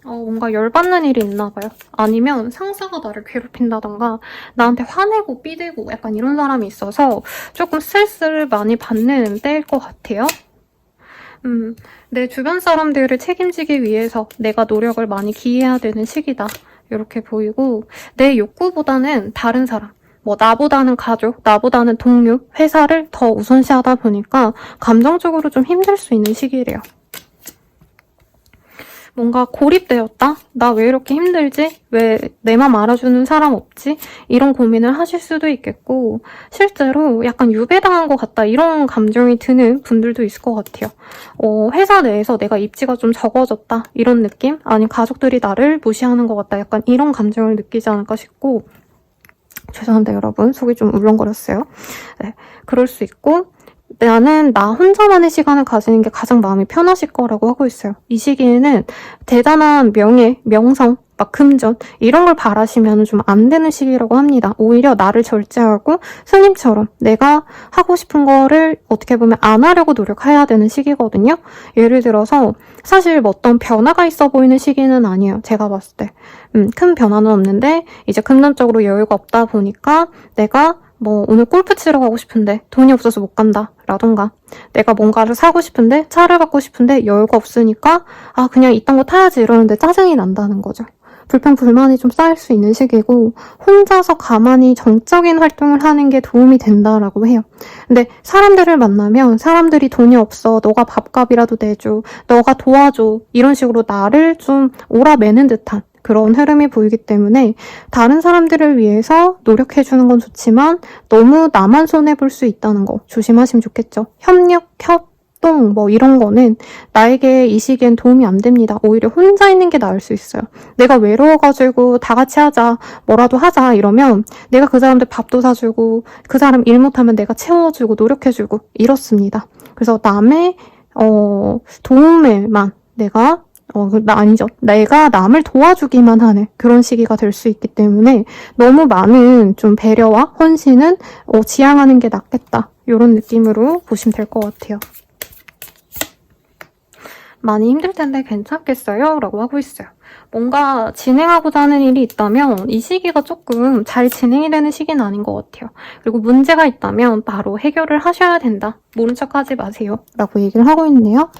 뭔가 열받는 일이 있나 봐요. 아니면 상사가 나를 괴롭힌다던가 나한테 화내고 삐대고 약간 이런 사람이 있어서 조금 스트레스를 많이 받는 때일 것 같아요. 내 주변 사람들을 책임지기 위해서 내가 노력을 많이 기해야 되는 시기다. 이렇게 보이고 내 욕구보다는 다른 사람, 뭐 나보다는 가족, 나보다는 동료, 회사를 더 우선시하다 보니까 감정적으로 좀 힘들 수 있는 시기래요. 뭔가 고립되었다? 나 왜 이렇게 힘들지? 왜 내 맘 알아주는 사람 없지? 이런 고민을 하실 수도 있겠고 실제로 약간 유배당한 것 같다 이런 감정이 드는 분들도 있을 것 같아요. 회사 내에서 내가 입지가 좀 적어졌다 이런 느낌? 아니면 가족들이 나를 무시하는 것 같다 약간 이런 감정을 느끼지 않을까 싶고 죄송한데 여러분 속이 좀 울렁거렸어요. 네, 그럴 수 있고 나는 나 혼자만의 시간을 가지는 게 가장 마음이 편하실 거라고 하고 있어요. 이 시기에는 대단한 명예, 명성, 막 금전 이런 걸 바라시면 좀 안 되는 시기라고 합니다. 오히려 나를 절제하고 스님처럼 내가 하고 싶은 거를 어떻게 보면 안 하려고 노력해야 되는 시기거든요. 예를 들어서 사실 뭐 어떤 변화가 있어 보이는 시기는 아니에요. 제가 봤을 때. 큰 변화는 없는데 이제 금전적으로 여유가 없다 보니까 내가 뭐 오늘 골프 치러 가고 싶은데 돈이 없어서 못 간다 라던가 내가 뭔가를 사고 싶은데 차를 갖고 싶은데 여유가 없으니까 그냥 이딴 거 타야지 이러는데 짜증이 난다는 거죠. 불평 불만이 좀 쌓일 수 있는 시기고 혼자서 가만히 정적인 활동을 하는 게 도움이 된다라고 해요. 근데 사람들을 만나면 사람들이 돈이 없어 너가 밥값이라도 내줘 너가 도와줘 이런 식으로 나를 좀 오라매는 듯한 그런 흐름이 보이기 때문에 다른 사람들을 위해서 노력해주는 건 좋지만 너무 나만 손해볼 수 있다는 거 조심하시면 좋겠죠. 협동 뭐 이런 거는 나에게 이 시기엔 도움이 안 됩니다. 오히려 혼자 있는 게 나을 수 있어요. 내가 외로워가지고 다 같이 하자 뭐라도 하자 이러면 내가 그 사람들 밥도 사주고 그 사람 일 못하면 내가 채워주고 노력해주고 이렇습니다. 그래서 남의 도움에만 내가 남을 도와주기만 하는 그런 시기가 될 수 있기 때문에 너무 많은 좀 배려와 헌신은 지양하는 게 낫겠다. 이런 느낌으로 보시면 될 것 같아요. 많이 힘들 텐데 괜찮겠어요? 라고 하고 있어요. 뭔가 진행하고자 하는 일이 있다면 이 시기가 조금 잘 진행이 되는 시기는 아닌 것 같아요. 그리고 문제가 있다면 바로 해결을 하셔야 된다. 모른 척 하지 마세요. 라고 얘기를 하고 있네요.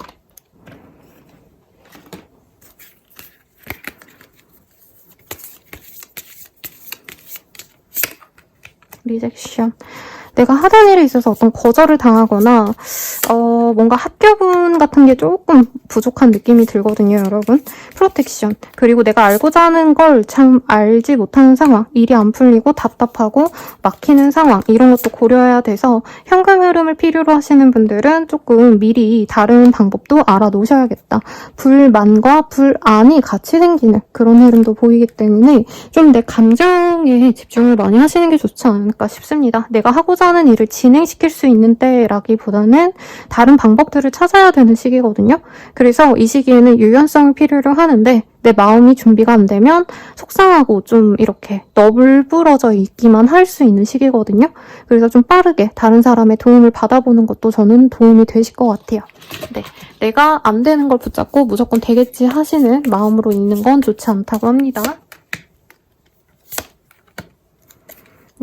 리젝션. 내가 하던 일에 있어서 어떤 거절을 당하거나 뭔가 합격운 같은 게 조금 부족한 느낌이 들거든요, 여러분. 프로텍션. 그리고 내가 알고자 하는 걸 참 알지 못하는 상황. 일이 안 풀리고 답답하고 막히는 상황. 이런 것도 고려해야 돼서 현금 흐름을 필요로 하시는 분들은 조금 미리 다른 방법도 알아놓으셔야겠다. 불만과 불안이 같이 생기는 그런 흐름도 보이기 때문에 좀 내 감정에 집중을 많이 하시는 게 좋지 않을까 싶습니다. 내가 하고자 하는 일을 진행시킬 수 있는 때라기보다는 다른 방법들을 찾아야 되는 시기거든요. 그래서 이 시기에는 유연성을 필요로 하는데 내 마음이 준비가 안 되면 속상하고 좀 이렇게 너불부러져 있기만 할 수 있는 시기거든요. 그래서 좀 빠르게 다른 사람의 도움을 받아보는 것도 저는 도움이 되실 것 같아요. 네, 내가 안 되는 걸 붙잡고 무조건 되겠지 하시는 마음으로 있는 건 좋지 않다고 합니다.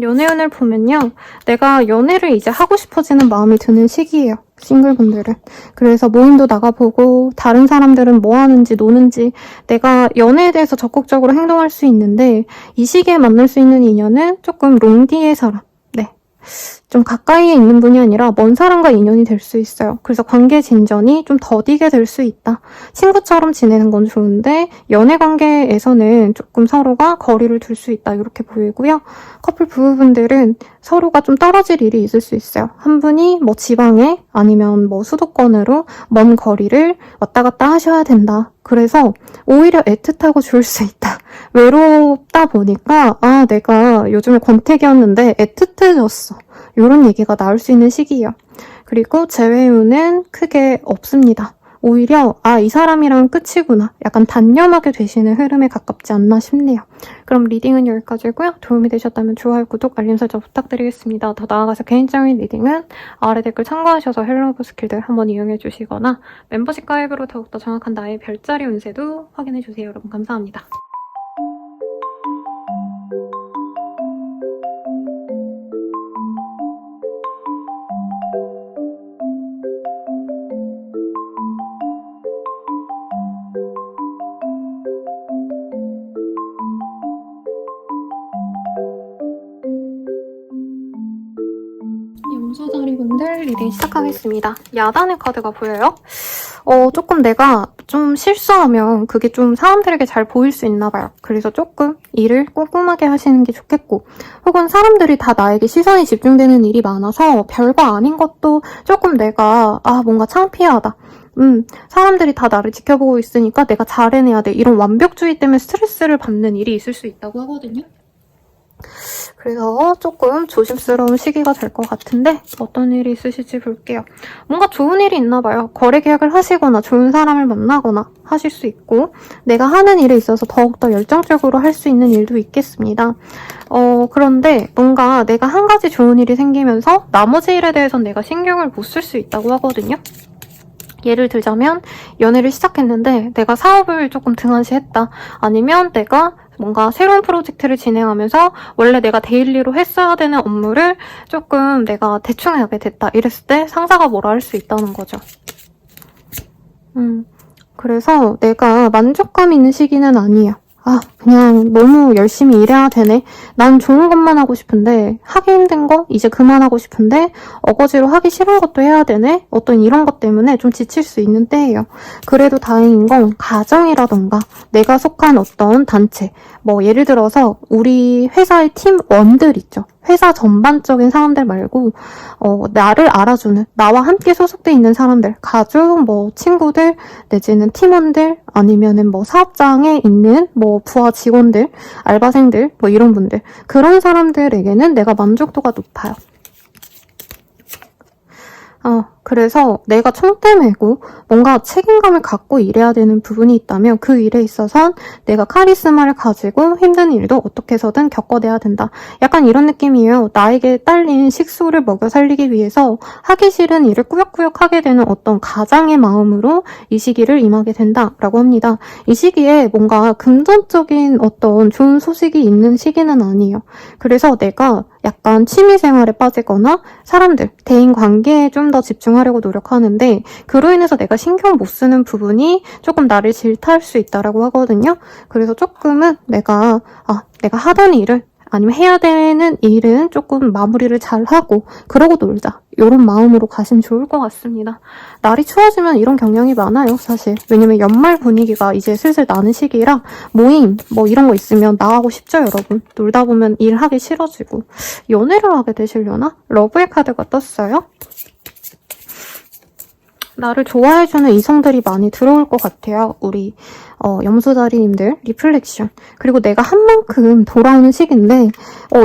연애운을 보면요. 내가 연애를 이제 하고 싶어지는 마음이 드는 시기예요. 싱글분들은. 그래서 모임도 나가보고 다른 사람들은 뭐 하는지 노는지 내가 연애에 대해서 적극적으로 행동할 수 있는데 이 시기에 만날 수 있는 인연은 조금 롱디의 사람. 네. 좀 가까이에 있는 분이 아니라 먼 사람과 인연이 될 수 있어요. 그래서 관계 진전이 좀 더디게 될 수 있다. 친구처럼 지내는 건 좋은데 연애 관계에서는 조금 서로가 거리를 둘 수 있다. 이렇게 보이고요. 커플 부부분들은 서로가 좀 떨어질 일이 있을 수 있어요. 한 분이 뭐 지방에 아니면 뭐 수도권으로 먼 거리를 왔다 갔다 하셔야 된다. 그래서 오히려 애틋하고 좋을 수 있다. 외롭다 보니까 내가 요즘에 권태기였는데 애틋해졌어. 이런 얘기가 나올 수 있는 시기예요. 그리고 재회운은 크게 없습니다. 오히려 이 사람이랑 끝이구나. 약간 단념하게 되시는 흐름에 가깝지 않나 싶네요. 그럼 리딩은 여기까지고요. 도움이 되셨다면 좋아요, 구독, 알림 설정 부탁드리겠습니다. 더 나아가서 개인적인 리딩은 아래 댓글 참고하셔서 헬로우브 스킬들 한번 이용해 주시거나 멤버십 가입으로 더욱더 정확한 나의 별자리 운세도 확인해 주세요. 여러분 감사합니다. 염소자리분들 리딩 시작하겠습니다. 야단의 카드가 보여요? 조금 내가 좀 실수하면 그게 좀 사람들에게 잘 보일 수 있나 봐요. 그래서 조금 일을 꼼꼼하게 하시는 게 좋겠고, 혹은 사람들이 다 나에게 시선이 집중되는 일이 많아서 별거 아닌 것도 조금 내가 뭔가 창피하다. 사람들이 다 나를 지켜보고 있으니까 내가 잘 해내야 돼. 이런 완벽주의 때문에 스트레스를 받는 일이 있을 수 있다고 하거든요. 그래서 조금 조심스러운 시기가 될 것 같은데 어떤 일이 있으실지 볼게요. 뭔가 좋은 일이 있나 봐요. 거래 계약을 하시거나 좋은 사람을 만나거나 하실 수 있고, 내가 하는 일에 있어서 더욱더 열정적으로 할 수 있는 일도 있겠습니다. 그런데 뭔가 내가 한 가지 좋은 일이 생기면서 나머지 일에 대해서는 내가 신경을 못 쓸 수 있다고 하거든요. 예를 들자면 연애를 시작했는데 내가 사업을 조금 등한시했다. 아니면 내가 뭔가 새로운 프로젝트를 진행하면서 원래 내가 데일리로 했어야 되는 업무를 조금 내가 대충 하게 됐다. 이랬을 때 상사가 뭐라 할 수 있다는 거죠. 그래서 내가 만족감 있는 시기는 아니야. 그냥 너무 열심히 일해야 되네. 난 좋은 것만 하고 싶은데 하기 힘든 거 이제 그만하고 싶은데 어거지로 하기 싫은 것도 해야 되네. 어떤 이런 것 때문에 좀 지칠 수 있는 때예요. 그래도 다행인 건 가정이라던가 내가 속한 어떤 단체, 뭐 예를 들어서 우리 회사의 팀원들 있죠. 회사 전반적인 사람들 말고 나를 알아주는, 나와 함께 소속돼 있는 사람들, 가족, 뭐 친구들, 내지는 팀원들, 아니면은 뭐 사업장에 있는 뭐 부하 직원들, 알바생들, 뭐 이런 분들, 그런 사람들에게는 내가 만족도가 높아요. 그래서 내가 총대 메고 뭔가 책임감을 갖고 일해야 되는 부분이 있다면 그 일에 있어선 내가 카리스마를 가지고 힘든 일도 어떻게 해서든 겪어내야 된다. 약간 이런 느낌이에요. 나에게 딸린 식소를 먹여 살리기 위해서 하기 싫은 일을 꾸역꾸역 하게 되는 어떤 가장의 마음으로 이 시기를 임하게 된다라고 합니다. 이 시기에 뭔가 금전적인 어떤 좋은 소식이 있는 시기는 아니에요. 그래서 내가 약간 취미생활에 빠지거나 사람들, 대인관계에 좀 더 집중하려고 노력하는데 그로 인해서 내가 신경 못 쓰는 부분이 조금 나를 질타할 수 있다라고 하거든요. 그래서 조금은 내가 하던 일을 아니면 해야 되는 일은 조금 마무리를 잘 하고 그러고 놀자. 이런 마음으로 가시면 좋을 것 같습니다. 날이 추워지면 이런 경향이 많아요, 사실. 왜냐면 연말 분위기가 이제 슬슬 나는 시기라 모임 뭐 이런 거 있으면 나가고 싶죠, 여러분. 놀다 보면 일하기 싫어지고. 연애를 하게 되시려나? 러브의 카드가 떴어요. 나를 좋아해주는 이성들이 많이 들어올 것 같아요. 우리 염소자리님들 리플렉션. 그리고 내가 한 만큼 돌아오는 시기인데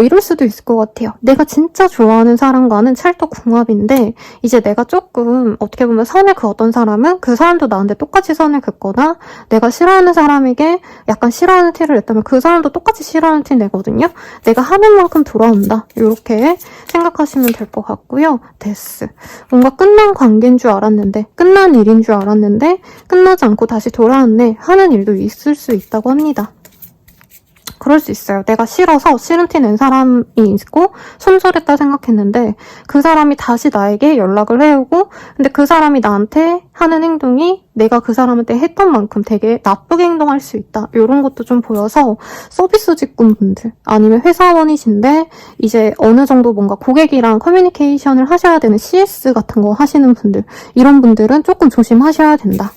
이럴 수도 있을 것 같아요. 내가 진짜 좋아하는 사람과는 찰떡궁합인데 이제 내가 조금 어떻게 보면 선을 그었던 사람은 그 사람도 나한테 똑같이 선을 긋거나 내가 싫어하는 사람에게 약간 싫어하는 티를 냈다면 그 사람도 똑같이 싫어하는 티 내거든요. 내가 하는 만큼 돌아온다. 이렇게 생각하시면 될 것 같고요. 데스. 뭔가 끝난 관계인 줄 알았는데 끝난 일인 줄 알았는데 끝나지 않고 다시 돌아왔네 하는 일도 있을 수 있다고 합니다. 그럴 수 있어요. 내가 싫어서 싫은 티 낸 사람이 있고 손절했다 생각했는데 그 사람이 다시 나에게 연락을 해오고 근데 그 사람이 나한테 하는 행동이 내가 그 사람한테 했던 만큼 되게 나쁘게 행동할 수 있다. 이런 것도 좀 보여서 서비스 직군분들 아니면 회사원이신데 이제 어느 정도 뭔가 고객이랑 커뮤니케이션을 하셔야 되는 CS 같은 거 하시는 분들 이런 분들은 조금 조심하셔야 된다.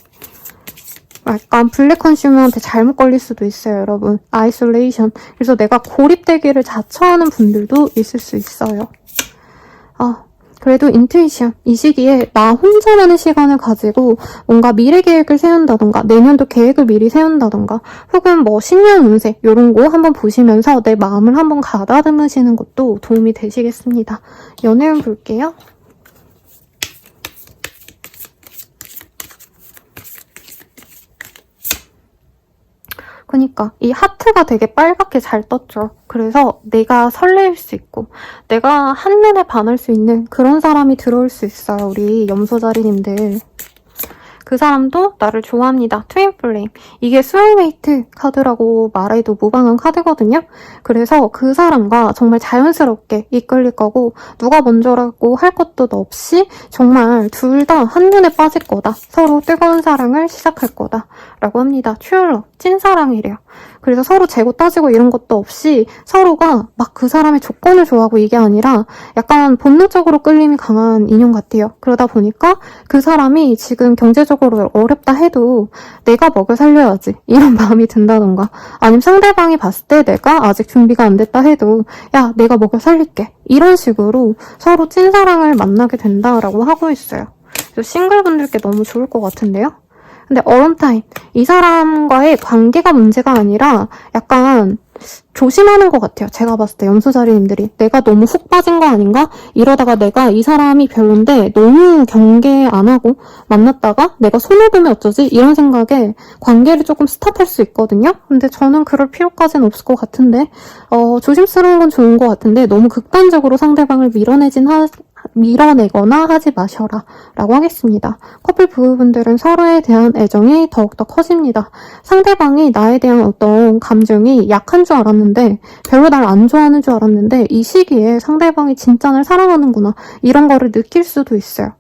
약간 블랙 컨슈머한테 잘못 걸릴 수도 있어요, 여러분. 아이솔레이션. 그래서 내가 고립되기를 자처하는 분들도 있을 수 있어요. 그래도 인투이션, 이 시기에 나 혼자만의 시간을 가지고 뭔가 미래 계획을 세운다던가 내년도 계획을 미리 세운다던가 혹은 뭐 신년 운세 이런 거 한번 보시면서 내 마음을 한번 가다듬으시는 것도 도움이 되시겠습니다. 연애운 볼게요. 그러니까 이 하트가 되게 빨갛게 잘 떴죠. 그래서 내가 설레일 수 있고 내가 한눈에 반할 수 있는 그런 사람이 들어올 수 있어요. 우리 염소자리님들. 그 사람도 나를 좋아합니다. 트윈플레임. 이게 소울메이트 카드라고 말해도 무방한 카드거든요. 그래서 그 사람과 정말 자연스럽게 이끌릴 거고 누가 먼저라고 할 것도 없이 정말 둘 다 한눈에 빠질 거다. 서로 뜨거운 사랑을 시작할 거다. 라고 합니다. 츄얼러. 찐사랑이래요. 그래서 서로 재고 따지고 이런 것도 없이 서로가 막 그 사람의 조건을 좋아하고 이게 아니라 약간 본능적으로 끌림이 강한 인연 같아요. 그러다 보니까 그 사람이 지금 경제적으로 어렵다 해도 내가 먹여 살려야지 이런 마음이 든다던가 아니면 상대방이 봤을 때 내가 아직 준비가 안 됐다 해도 야 내가 먹여 살릴게 이런 식으로 서로 찐사랑을 만나게 된다라고 하고 있어요. 그래서 싱글분들께 너무 좋을 것 같은데요. 근데 어럼타임 이 사람과의 관계가 문제가 아니라 약간 조심하는 것 같아요. 제가 봤을 때 염소자리님들이 내가 너무 훅 빠진 거 아닌가? 이러다가 내가 이 사람이 별론데 너무 경계 안 하고 만났다가 내가 손을 보면 어쩌지? 이런 생각에 관계를 조금 스탑할 수 있거든요. 근데 저는 그럴 필요까지는 없을 것 같은데 조심스러운 건 좋은 것 같은데 너무 극단적으로 상대방을 밀어내거나 하지 마셔라 라고 하겠습니다. 커플 부부분들은 서로에 대한 애정이 더욱더 커집니다. 상대방이 나에 대한 어떤 감정이 약한 줄 알았는데 별로 날 안 좋아하는 줄 알았는데 이 시기에 상대방이 진짜 날 사랑하는구나 이런 거를 느낄 수도 있어요.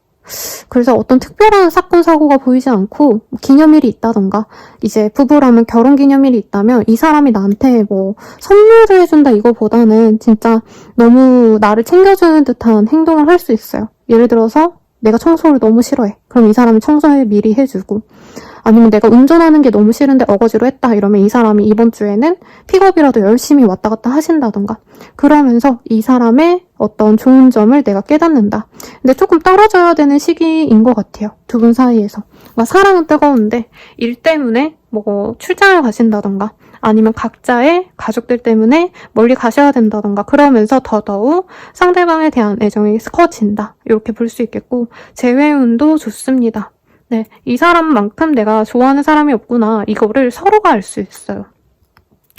그래서 어떤 특별한 사건 사고가 보이지 않고 기념일이 있다던가 이제 부부라면 결혼기념일이 있다면 이 사람이 나한테 뭐 선물을 해준다 이거보다는 진짜 너무 나를 챙겨주는 듯한 행동을 할 수 있어요. 예를 들어서 내가 청소를 너무 싫어해. 그럼 이 사람이 청소를 미리 해주고 아니면 내가 운전하는 게 너무 싫은데 어거지로 했다 이러면 이 사람이 이번 주에는 픽업이라도 열심히 왔다 갔다 하신다던가 그러면서 이 사람의 어떤 좋은 점을 내가 깨닫는다. 근데 조금 떨어져야 되는 시기인 것 같아요. 두 분 사이에서. 사랑은 뜨거운데 일 때문에 뭐 출장을 가신다던가 아니면 각자의 가족들 때문에 멀리 가셔야 된다던가 그러면서 더더욱 상대방에 대한 애정이 커진다. 이렇게 볼 수 있겠고 재회운도 좋습니다. 네, 이 사람만큼 내가 좋아하는 사람이 없구나. 이거를 서로가 알 수 있어요.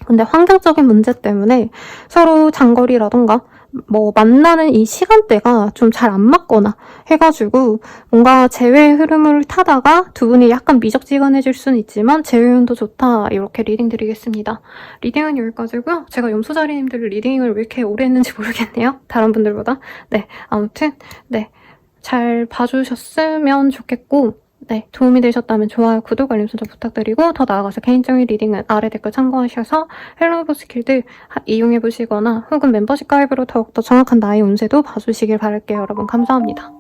근데 환경적인 문제 때문에 서로 장거리라던가 뭐 만나는 이 시간대가 좀 잘 안 맞거나 해가지고 뭔가 재회의 흐름을 타다가 두 분이 약간 미적지근해질 수는 있지만 재회운도 좋다. 이렇게 리딩 드리겠습니다. 리딩은 여기까지고요. 제가 염소자리님들 리딩을 왜 이렇게 오래 했는지 모르겠네요. 다른 분들보다. 네, 아무튼 네, 잘 봐주셨으면 좋겠고 네, 도움이 되셨다면 좋아요, 구독, 알림 설정 부탁드리고 더 나아가서 개인적인 리딩은 아래 댓글 참고하셔서 헬로우버 스킬들 이용해보시거나 혹은 멤버십 가입으로 더욱더 정확한 나의 운세도 봐주시길 바랄게요. 여러분 감사합니다.